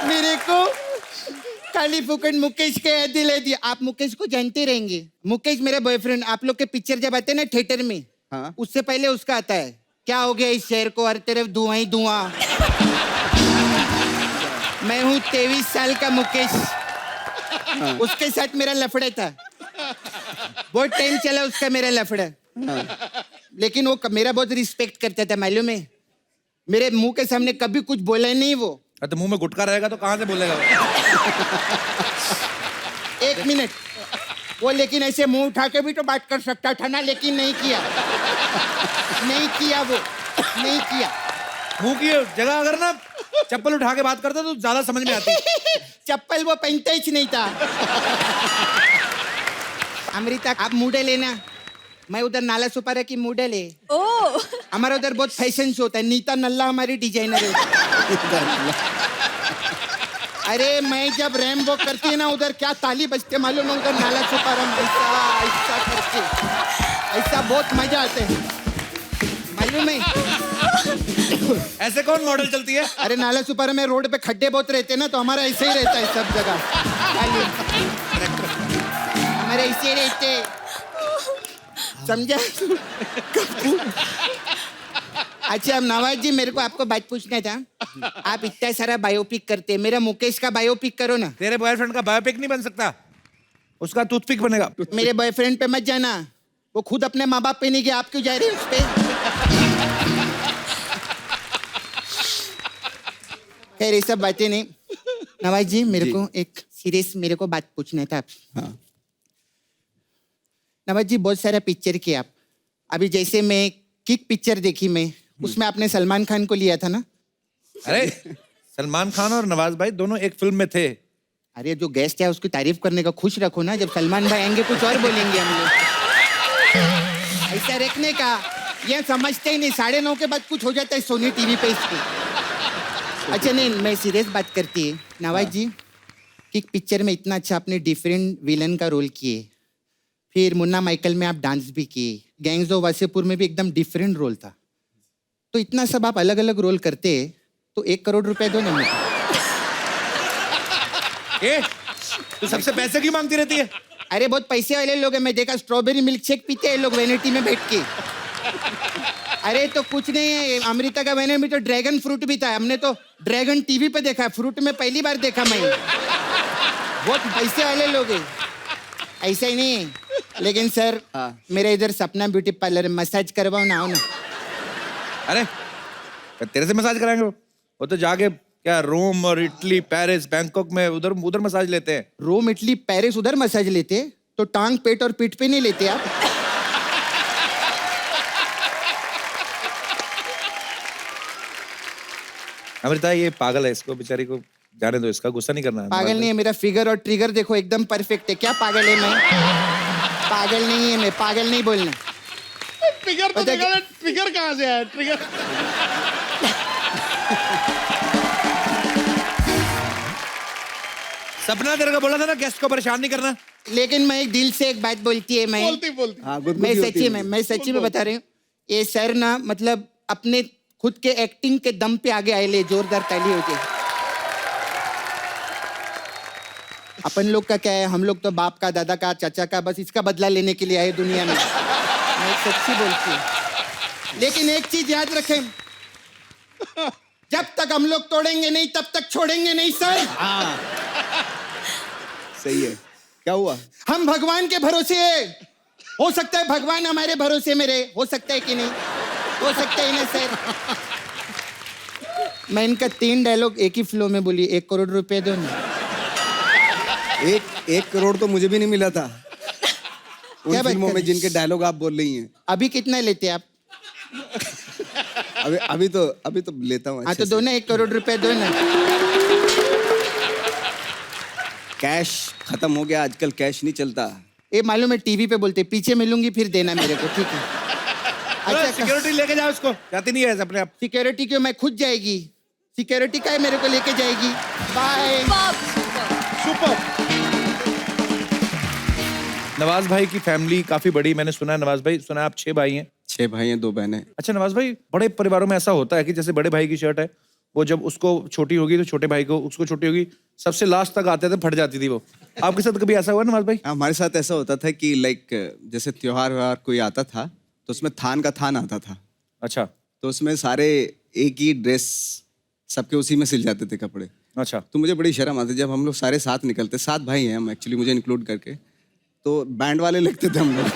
मेरे को खाली फुकट मुकेश के याद दिला दिया। आप मुकेश को जानते रहेंगे। मुकेश मेरा बॉयफ्रेंड। आप लोग के पिक्चर जब आते हैं ना थिएटर में, हाँ। उससे पहले उसका आता है, क्या हो गया इस शहर को, हर तरफ धुआं ही धुआं। मैं हूँ 23 साल का मुकेश। उसके साथ मेरा लफड़ा था, बहुत टाइम चला उसका मेरा लफड़ा। लेकिन वो मेरा बहुत रिस्पेक्ट करता था, मालूम है? मेरे मुंह के सामने कभी कुछ बोला नहीं वो। तो मुंह में गुटखा रहेगा तो कहाँ से बोलेगा? एक मिनट, वो लेकिन ऐसे मुंह उठा के भी तो बात कर सकता था ना, लेकिन नहीं किया। नहीं किया, वो नहीं किया। मुंह की जगह अगर ना चप्पल उठा के बात करता तो ज्यादा समझ में आती। चप्पल वो पहनता ही नहीं था। अमृता, आप मूडे लेना, मैं उधर नाला सुपारा की मॉडल है। ओ, हमारा उधर बहुत फैशन शो होता है। नीता नल्ला हमारी डिजाइनर है। अरे मैं जब रैम वॉक करती है ना, उधर क्या ताली बजते मालूम है? उधर नाला सुपारा में ऐसा ऐसा करके, ऐसा बहुत मजा आता है, मालूम है? ऐसे कौन मॉडल चलती है? अरे नाला सुपारा में रोड पे खड्डे बहुत रहते हैं ना, तो हमारा ऐसे ही रहता है सब जगह। हमारे ऐसे रहते, समझा? अच्छा अब नवाज जी, मेरे को आपको बात पूछना था। आप इतना सारा बायोपिक करते हैं, मेरा मुकेश का बायोपिक करो ना। तेरे बॉयफ्रेंड का बायोपिक नहीं बन सकता, उसका टूथपिक बनेगा। मेरे बॉयफ्रेंड पे मत जाना, वो खुद अपने माँ बाप पे नहीं गया, आप क्यों जा रहे हो उस पे? खैर ये सब बातें नहीं। नवाज जी मेरे को एक सीरियस मेरे को बात पूछना था आपसे। हाँ। नवाज जी बहुत सारा पिक्चर किया आप, अभी जैसे मैं किक पिक्चर देखी मैं, उसमें आपने सलमान खान को लिया था ना? अरे सलमान खान और नवाज भाई दोनों एक फिल्म में थे। अरे जो गेस्ट है उसकी तारीफ करने का खुश रखो ना, जब सलमान भाई आएंगे कुछ और बोलेंगे हम लोग। ऐसा रखने का, ये समझते ही नहीं, 9:30 के बाद कुछ हो जाता है सोनी टीवी पे इसको। अच्छा नहीं, मैं सीरियस बात करती है नवाज जी, किक पिक्चर में इतना अच्छा आपने डिफरेंट विलन का रोल किए, फिर मुन्ना माइकल में आप डांस भी किए, गैंग्स ऑफ वासेपुर में भी एकदम डिफरेंट रोल था, तो इतना सब आप अलग अलग रोल करते तो 1 करोड़ रुपए दो ना मुझे। तू सबसे पैसे क्यों मांगती रहती है? अरे बहुत पैसे वाले लोग हैं, मैं देखा स्ट्रॉबेरी मिल्क शेक पीते हैं लोग वेनिटी में बैठ के। अरे तो कुछ नहीं है, अमृता का वेनिटी में तो ड्रैगन फ्रूट भी था, हमने तो ड्रैगन टीवी पे देखा, फ्रूट में पहली बार देखा मैं। बहुत पैसे वाले लोग हैं, ऐसा ही नहीं है। लेकिन सर मेरा इधर सपना ब्यूटी पार्लर मसाज करवाओ ना, आओ ना। अरे तेरे से मसाज कराएंगे? वो तो जाके क्या रोम और इटली पेरिस बैंकॉक में उधर उधर मसाज लेते हैं। रोम इटली पेरिस उधर मसाज लेते, तो टांग पेट और पीठ पे नहीं लेते आप? अमृता ये पागल है, इसको बेचारी को जाने दो, इसका गुस्सा नहीं करना है। पागल नहीं है, मेरा फिगर और ट्रिगर देखो एकदम परफेक्ट है। क्या पागल है मैं? पागल नहीं है मैं, पागल नहीं बोलना। ट्रिगर तो देखा ना, ट्रिगर कहाँ से आया? ट्रिगर सपना तेरे को बोला था ना गेस्ट को परेशान नहीं करना। लेकिन मैं एक दिल से एक बात बोलती है, मैं बोलती हाँ, मैं सच्ची में बता रही हूँ, ये सर ना मतलब अपने खुद के एक्टिंग के दम पे आगे आए ले, जोरदार ताली हो जाए। अपन लोग का क्या है, हम लोग तो बाप का, दादा का, चाचा का, बस इसका बदला लेने के लिए आए दुनिया में। मैं सच्ची बोलती हूँ। लेकिन एक चीज याद रखें, जब तक हम लोग तोड़ेंगे नहीं तब तक छोड़ेंगे नहीं सर। सही है। क्या हुआ? हम भगवान के भरोसे है, हो सकता है भगवान हमारे भरोसे में रहे, हो सकता है कि नहीं, हो सकता है ना सर। मैं इनका 3 डायलॉग एक ही फ्लो में बोली, 1 करोड़ रुपए दो ना। 1 करोड़ तो मुझे भी नहीं मिला था उन क्या बात फिल्मों कर में रही? जिनके डायलॉग आप बोल रही हैं। अभी कितना लेते आप? अभी तो लेता हूँ। हाँ तो दो ना, 1 करोड़ रुपए दो ना। कैश खत्म हो गया आजकल, कैश नहीं चलता। ये मालूम है, टीवी पे बोलते पीछे मिलूंगी फिर देना मेरे को, ठीक है? अच्छा सिक्योरिटी लेके जाओ उसको, जाती नहीं है ऐसे अपने आप। सिक्योरिटी क्यों, मैं खुद जाएगी। सिक्योरिटी का है मेरे को लेके जाएगी। बाय। सुपर। नवाज भाई की फैमिली काफी बड़ी, मैंने सुना है। नवाज भाई, सुना है आप 6 भाई हैं? 6 भाई हैं, 2 बहनें। अच्छा नवाज भाई, बड़े परिवारों में ऐसा होता है कि जैसे बड़े भाई की शर्ट है, वो जब उसको छोटी होगी तो छोटे भाई को, उसको छोटी होगी, सबसे लास्ट तक आते थे, फट जाती थी वो। आपके साथ कभी ऐसा हुआ नवाज भाई? हमारे साथ ऐसा होता था कि लाइक जैसे त्योहार व्योहार कोई आता था तो उसमें थान का थान आता था। अच्छा। तो उसमें सारे एक ही ड्रेस, सबके उसी में सिल जाते थे कपड़े। अच्छा। तो मुझे बड़ी शर्म आती जब हम लोग सारे साथ निकलते, 7 भाई हैं हम एक्चुअली, मुझे इंक्लूड करके, तो बैंड वाले लगते थे हम लोग।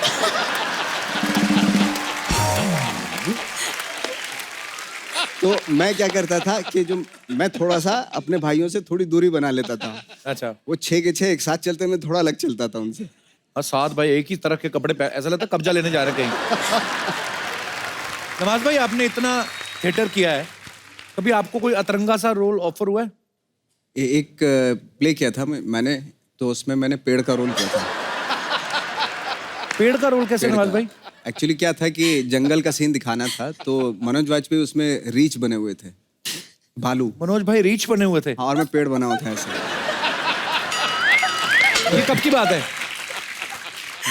तो मैं क्या करता था कि जो मैं थोड़ा सा अपने भाइयों से थोड़ी दूरी बना लेता था। अच्छा। वो 6 के 6 एक साथ चलते, मैं थोड़ा अलग चलता था उनसे। और 7 भाई एक ही तरह के कपड़े पहन, ऐसा लगता है कब्जा लेने जा रहे कहीं। नवाज भाई, आपने इतना थिएटर किया है, कभी आपको कोई अतरंगा सा रोल ऑफर हुआ है? एक प्ले किया था मैंने, तो उसमें मैंने पेड़ का रोल किया था। पेड़ का रोल कैसे नवाज भाई? एक्चुअली क्या था कि जंगल का सीन दिखाना था, तो मनोज वाजपेयी उसमें रीछ बने हुए थे, भालू। मनोज भाई रीछ बने हुए थे? हाँ, और मैं पेड़ बना हुआ था ऐसे। ये कब की बात है?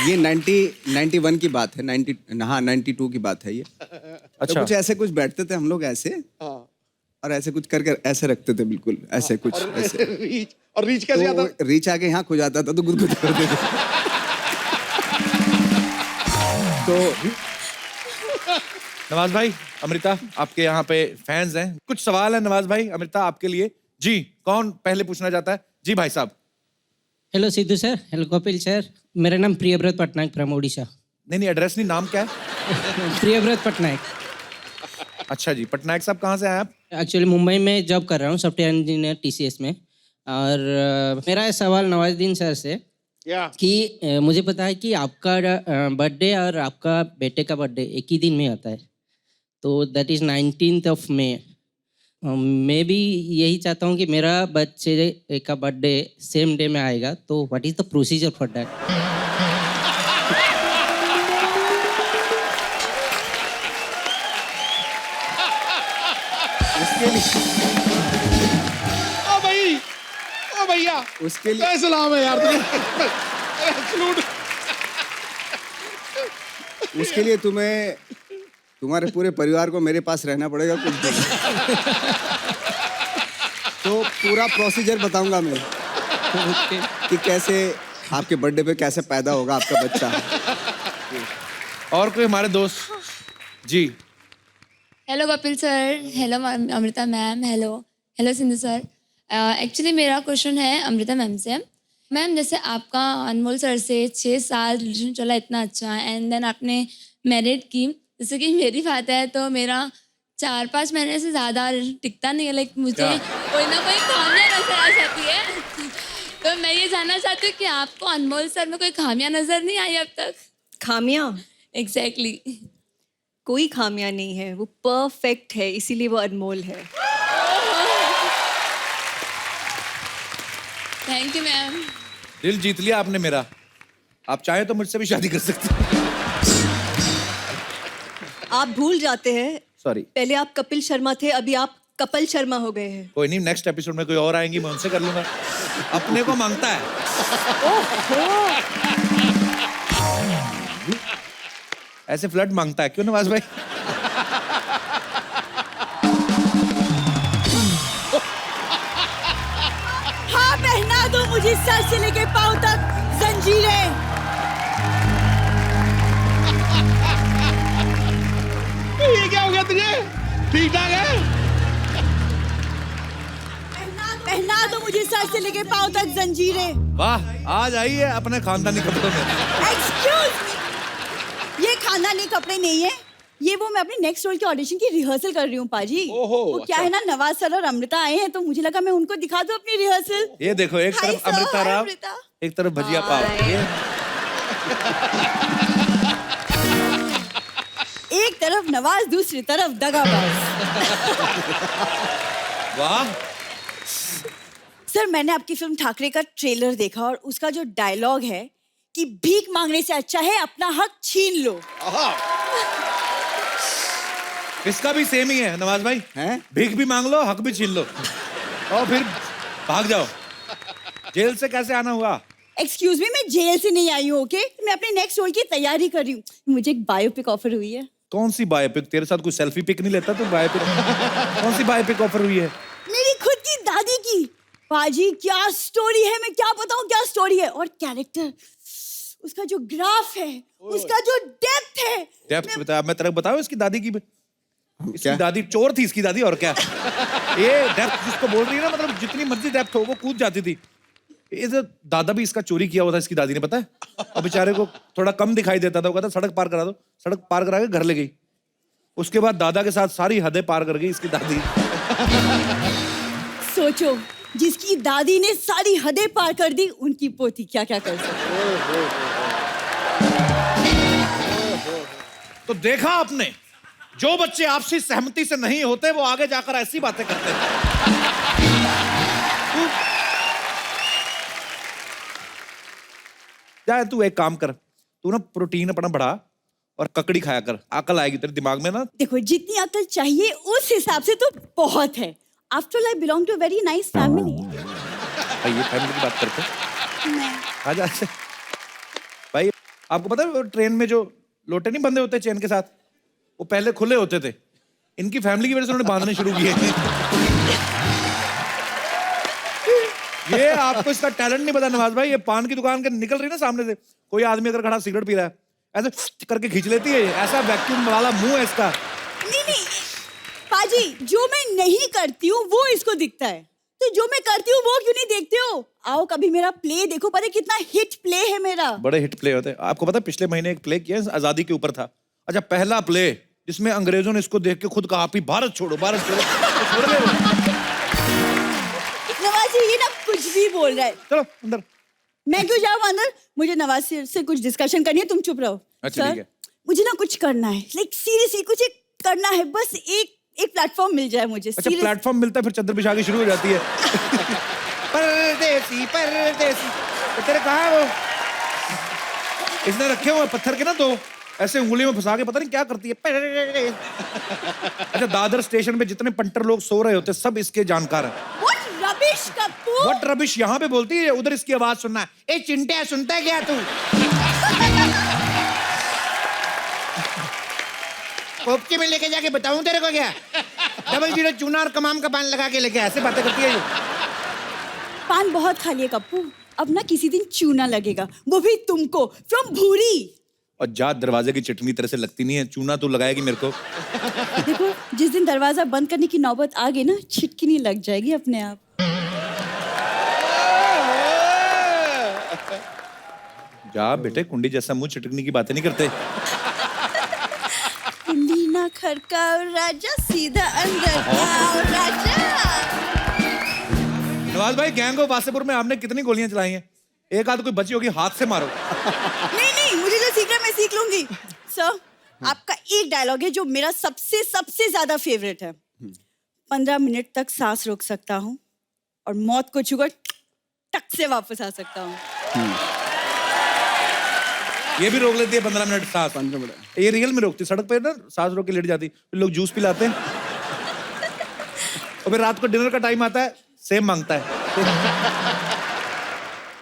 ये 91 की बात है, 92 की बात है ये। अच्छा। तो कुछ ऐसे कुछ बैठते थे हम लोग ऐसे, और ऐसे कुछ करके ऐसे रखते थे, बिल्कुल ऐसे कुछ ऐसे। रीच कैसे आता? तो रीच आके यहाँ खो जाता था तो गुदगुद करते थे। नवाज भाई, अमृता आपके यहाँ पे फैंस हैं, कुछ सवाल है नवाज भाई अमृता आपके लिए। जी, कौन पहले पूछना चाहता है? जी भाई साहब। Hello Sidhu sir, hello Kapil sir, मेरा नाम प्रियव्रत पटनायक फ्रॉम ओडिशा। नहीं, एड्रेस नहीं, नाम क्या है? प्रियव्रत पटनायक। अच्छा जी, पटनायक साहब कहाँ से आए आप? एक्चुअली मुंबई में जॉब कर रहा हूँ, सॉफ्टवेयर इंजीनियर TCS में। और मेरा सवाल नवाजुद्दीन सर से कि मुझे पता है कि आपका बर्थडे और आपका बेटे का बर्थडे एक ही दिन में आता है, तो that is 19th of May। मैं भी यही चाहता हूँ कि मेरा बच्चे का बर्थडे सेम डे में आएगा, तो what is the procedure for that? ओ भाई, ओ भैया, उसके लिए क्या सलाम है यार तुम्हें? उसके लिए तुम्हें तुम्हारे पूरे परिवार को मेरे पास रहना पड़ेगा कुछ दिन। तो पूरा प्रोसीजर बताऊंगा मैं कि कैसे आपके बर्थडे पे कैसे पैदा होगा आपका बच्चा। और कोई हमारे दोस्त? जी। Hello Kapil sir, hello Amrita ma'am, hello Sindhu sir. Actually मेरा क्वेश्चन है अमृता मैम से। मैम, जैसे आपका अनमोल सर से 6 साल रिलेशन चला इतना अच्छा, एंड देन आपने मैरिड की। जैसे कि मेरी बात है तो मेरा 4-5 महीने से ज़्यादा टिकता नहीं है, लाइक मुझे कोई ना कोई खामियां नजर आ जाती है। तो मैं ये जानना चाहती हूँ कि आपको अनमोल सर में कोई खामियां नजर नहीं आई अब तक? खामियां? एग्जैक्टली। कोई खामियां नहीं है, वो परफेक्ट है, इसीलिए वो अनमोल है। Thank you ma'am. दिल जीत लिया आपने मेरा। आप चाहे तो मुझसे भी शादी कर सकते हैं। आप भूल जाते हैं, सॉरी, पहले आप कपिल शर्मा थे, अभी आप कपिल शर्मा हो गए हैं। कोई नहीं, नेक्स्ट एपिसोड में कोई और आएंगी, मैं उनसे कर लूंगा। अपने को मांगता है। ऐसे फ्लर्ट मांगता है क्यों नवाज भाई? हाँ, पहना दो मुझे सर से लेके पांव तक जंजीरें। ये क्या हो गया तुझे? ठीक ठाक है? पहना दो मुझे सर से लेके पांव तक जंजीरें। वाह, आज आई है अपने खानदानी कपड़ों में। एक्सक्यूज मी, ये खानदानी कपड़े नहीं है, ये वो मैं अपनी नेक्स्ट रोल के ऑडिशन की रिहर्सल कर रही हूँ पाजी। वो क्या है ना, नवाज सर और अमृता आए हैं, तो मुझे लगा मैं उनको दिखा दूं अपनी रिहर्सल। ये देखो, एक हाय तरफ सर, अमृता हाय राव, अमृता। एक तरफ भजिया पाव। एक तरफ नवाज, दूसरी तरफ दगाबाज। वाह। सर, मैंने आपकी फिल्म ठाकरे का ट्रेलर देखा और उसका जो डायलॉग है कि भीख मांगने से अच्छा है अपना हक छीन लो। इसका भी सेम ही है नवाज भाई, हैं? भीख भी मांग लो, हक भी छीन लो, और फिर भाग जाओ। जेल से कैसे आना हुआ? एक्सक्यूज मी, मैं जेल से नहीं आई हूँ, ओके? मैं अपने नेक्स्ट रोल की तैयारी कर रही हूँ। मुझे एक बायोपिक ऑफर हुई है। कौन सी बायोपिक? तेरे साथ कोई सेल्फी पिक नहीं लेता तो बायोपिक? कौन सी बायोपिक ऑफर हुई है? मेरी खुद की दादी की। पाजी, क्या स्टोरी है, मैं क्या बताऊं क्या स्टोरी है। और कैरेक्टर, उसका जो ग्राफ है, उसका जो डेप्थ है। डेप्थ बता, मैं तेरे को बताऊं इसकी दादी की? इसकी दादी चोर थी, इसकी दादी, और क्या? ये डेप्थ जिसको बोल रही है ना, मतलब जितनी मर्जी डेप्थ हो वो कूद जाती थी। ये जो दादा भी इसका चोरी किया हुआ था इसकी दादी ने, पता है? और बेचारे को थोड़ा कम दिखाई देता था, वो कहता सड़क पार करा दो, सड़क पार करा के घर ले गई। उसके बाद दादा के साथ सारी हदें पार कर गई इसकी दादी। सोचो, जिसकी दादी ने सारी हदें पार कर दी, उनकी पोती क्या क्या कर सकती। तो देखा आपने, जो बच्चे आपसी सहमति से नहीं होते वो आगे जाकर ऐसी बातें करते हैं। जा, तू एक काम कर, तू ना प्रोटीन अपना बढ़ा और ककड़ी खाया कर, अकल आएगी तेरे दिमाग में ना। देखो, जितनी अकल चाहिए उस हिसाब से तो बहुत है। After all, I belong to very nice family. भाई ये फैमिली की बात करते हैं। आजा भाई, आपको पता है ट्रेन में जो लोटे नहीं बंधे होते चेन के साथ, वो पहले खुले होते थे। इनकी फैमिली की वजह से उन्होंने बांधने शुरू किए। ये आपको इसका टैलेंट नहीं पता नवाज भाई। ये पान की दुकान के निकल रही है ना सामने से, कोई आदमी अगर खड़ा सिगरेट पी रहा है, ऐसे करके खींच लेती है। ऐसा वैक्यूम वाला मुंह है इसका, नहीं नहीं पाजी, जो मैं नहीं करती हूँ वो इसको दिखता है, तो जो मैं करती हूँ वो क्यों नहीं देखते हो? आओ कभी मेरा प्ले देखो, पता है कितना हिट प्ले है मेरा। बड़े हिट प्ले होते हैं। आपको पता है पिछले महीने एक प्ले किया है, आजादी के ऊपर था। अच्छा, पहला प्ले जिसमें अंग्रेजों ने इसको देख के खुद कहा, आप ही भारत छोड़ो, भारत छोड़ो। तो छोड़ रहे हो। नवाज जी ये ना कुछ भी बोल रहा है। चलो अंदर। मैं क्यों जाऊँ अंदर? मुझे नवाज से कुछ डिस्कशन करनी है, तुम चुप रहो। अच्छा, ठीक है। मुझे ना कुछ करना है, लाइक सीरियसली कुछ एक करना है, बस एक प्लेटफॉर्म मिल जाए मुझे। अच्छा, प्लेटफॉर्म मिलता है फिर चद्दर बिछा के शुरू हो जाती है। परदेसी परदेसी, तो तेरे कहाँ है वो? इसने रखे हुए पत्थर के ना, तो ऐसे उंगली में फंसा के पता नहीं क्या करती है। अच्छा, दादर स्टेशन पे जितने पंटर लोग सो रहे होते सब इसके जानकार हैं। What rubbish, Kappu? What rubbish यहाँ पे बोलती है, उधर इसकी आवाज सुनना है। ए चिंटे, सुनता है क्या तू? कोपचे में लेके जाके बताऊं तेरे को क्या? डबल जीरो चूना और कमाम का पान लगा के लेके ऐसे बातें करती है ये। पान बहुत खा लिए कप्पू, अब ना किसी दिन चूना लगेगा, वो भी तुमको, फ्रॉम भूरी। और जात दरवाजे की चटनी तरह से लगती नहीं है, चूना तो लगाएगी मेरे को। देखो जिस दिन दरवाजा बंद करने की नौबत आ गई ना, छिटकी नहीं लग जाएगी अपने आप। जा बेटे, कुंडी जैसा मुंह, छिटकनी की बातें नहीं करते। कुंडी ना खड़काओ राजा, सीधा अंदर आओ राजा। नवाज भाई, गैंग ऑफ वासेपुर में आपने कितनी गोलियां चलाई हैं? एक आध कोई बची होगी, हाथ से मारो। नहीं, मुझे जो सीख रहा है मैं सीख लूंगी। सर, आपका एक डायलॉग है जो मेरा सबसे सबसे ज्यादा फेवरेट है। 15 मिनट तक सांस रोक सकता हूँ और मौत को छूकर टक से वापस आ सकता हूँ। ये भी रोक लेती है 15 मिनट सांस। 15 मिनट ये रियल में रोकती, सड़क पे ना सांस रोक के लेट जाती, फिर लोग जूस पिलाते हैं और फिर रात को डिनर का टाइम आता है, सेम मांगता है।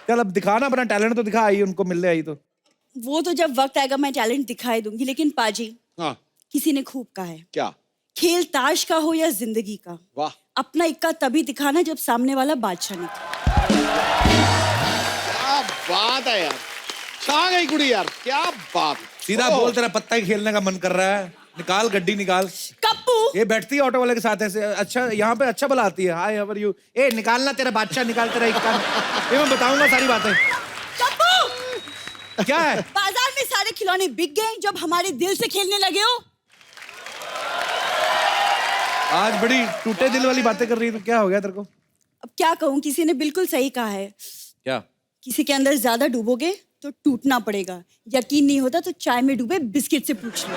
चल अब दिखा ना अपना टैलेंट, तो दिखा, आई उनको मिलने आई तो। वो तो जब वक्त आएगा मैं टैलेंट दिखाई दूंगी, लेकिन पाजी, हाँ, किसी ने खूब कहा है, क्या? खेल ताश का हो या जिंदगी का, वाह, अपना इक्का तभी दिखाना जब सामने वाला बादशाह निकले। क्या बात है यार, छा गई कुड़ी यार, क्या बात। सीधा बोल, तेरा पत्ता ही खेलने का मन कर रहा है, निकाल गड्डी निकाल। कप्पू, ये बैठती है ऑटो वाले के साथ ऐसे, अच्छा यहाँ पे अच्छा भला आती है, हाय हाउ आर यू, ए निकालना तेरा बादशाह, निकाल तेरा इक्का। ये मैं बताऊंगा सारी बातें। कप्पू, क्या है? बाजार में सारे खिलौने बिक गए जब हमारे दिल से खेलने लगे हो। आज बड़ी टूटे दिल वाली बातें कर रही है, तो क्या हो गया तेरे को? अब क्या कहूँ, किसी ने बिल्कुल सही कहा है, क्या? किसी के अंदर ज्यादा डूबोगे तो टूटना पड़ेगा, यकीन नहीं होता तो चाय में डूबे बिस्किट से पूछ लो।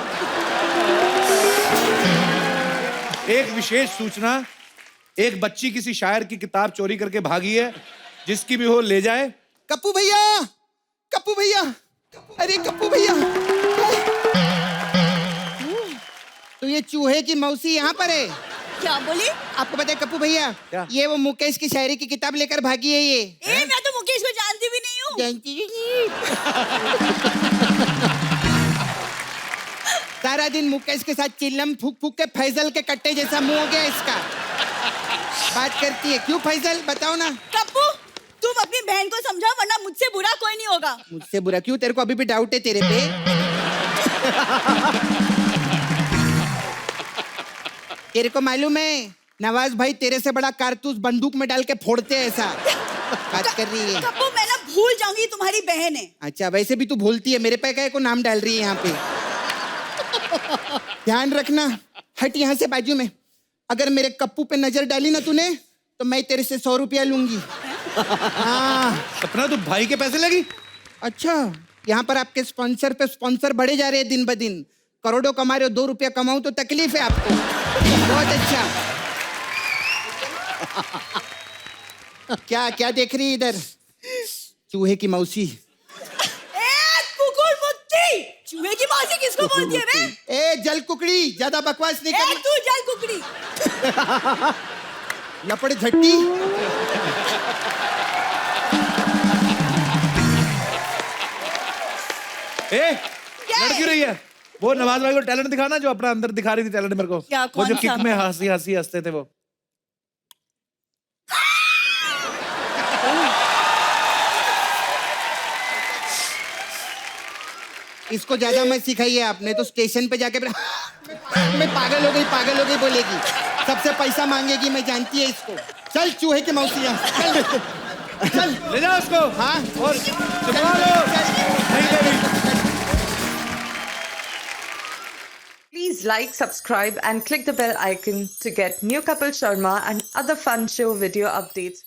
एक विशेष सूचना, एक बच्ची किसी शायर की किताब चोरी करके भागी है, जिसकी भी हो ले जाए। कप्पू भैया, कप्पू भैया, अरे कप्पू भैया, तो ये चूहे की मौसी यहाँ पर है। क्या बोली? आपको पता है कप्पू भैया, ये वो मुकेश की शायरी की किताब लेकर भागी है ये। मैं तो मुकेश को जानती भी नहीं हूँ। जानती भी नहीं। सारा दिन मुकेश के साथ चिल्लम फूक फूक के फैजल के कट्टे जैसा मुंह हो गया इसका। बात करती है, क्यों फैजल, बताओ ना। कप्पू, तुम अपनी बहन को समझाओ, वरना मुझसे बुरा कोई नहीं होगा। मुझसे बुरा क्यों? तेरे को अभी भी डाउट है तेरे पे? तेरे को मालूम है नवाज भाई तेरे से बड़ा कारतूस बंदूक में डाल के फोड़ते हैं, ऐसा बात कर रही है। कप्पू, मैं ना भूल जाऊंगी तुम्हारी बहन है। अच्छा, वैसे भी तू भूलती है, मेरे पे क्या को नाम डाल रही है यहाँ पे। ध्यान रखना, हट यहाँ से बाजू में। अगर मेरे कप्पू पे नजर डाली ना तूने तो मैं तेरे से 100 रुपया लूंगी। हाँ। सपना, तू भाई के पैसे लगी? अच्छा, यहाँ पर आपके स्पॉन्सर पे स्पॉन्सर बढ़े जा रहे हैं दिन ब दिन। करोड़ों कमा रहे हो, 2 रुपया कमाऊं तो तकलीफ है आपको। बहुत अच्छा। क्या क्या देख रही है इधर? चूहे की मौसी। कुकुर मुत्ती, चूहे की मौसी किसको बोलती है बे? ए जल कुकड़ी, ज्यादा बकवास नहीं करनी। तू जल कुकड़ी। लपड़ झट्टी। लड़ क्यों रही है? वो नवाज भाई को टैलेंट दिखाना जो अपना अंदर दिखा रही थी टैलेंट मेरे को। क्या, वो जो कौन किक सा? में हंसी हंसी हंसते थे वो। इसको ज्यादा मत सिखाइए आपने तो स्टेशन पे जाके मैं पागल हो गई बोलेगी, सबसे पैसा मांगेगी, मैं जानती है इसको। चल चूहे के मौसिया, चल ले जाओ उसको। हाँ और चुपा लो। नहीं देवी। Please like, subscribe and click the bell icon to get new Kapil Sharma and other fun show video updates.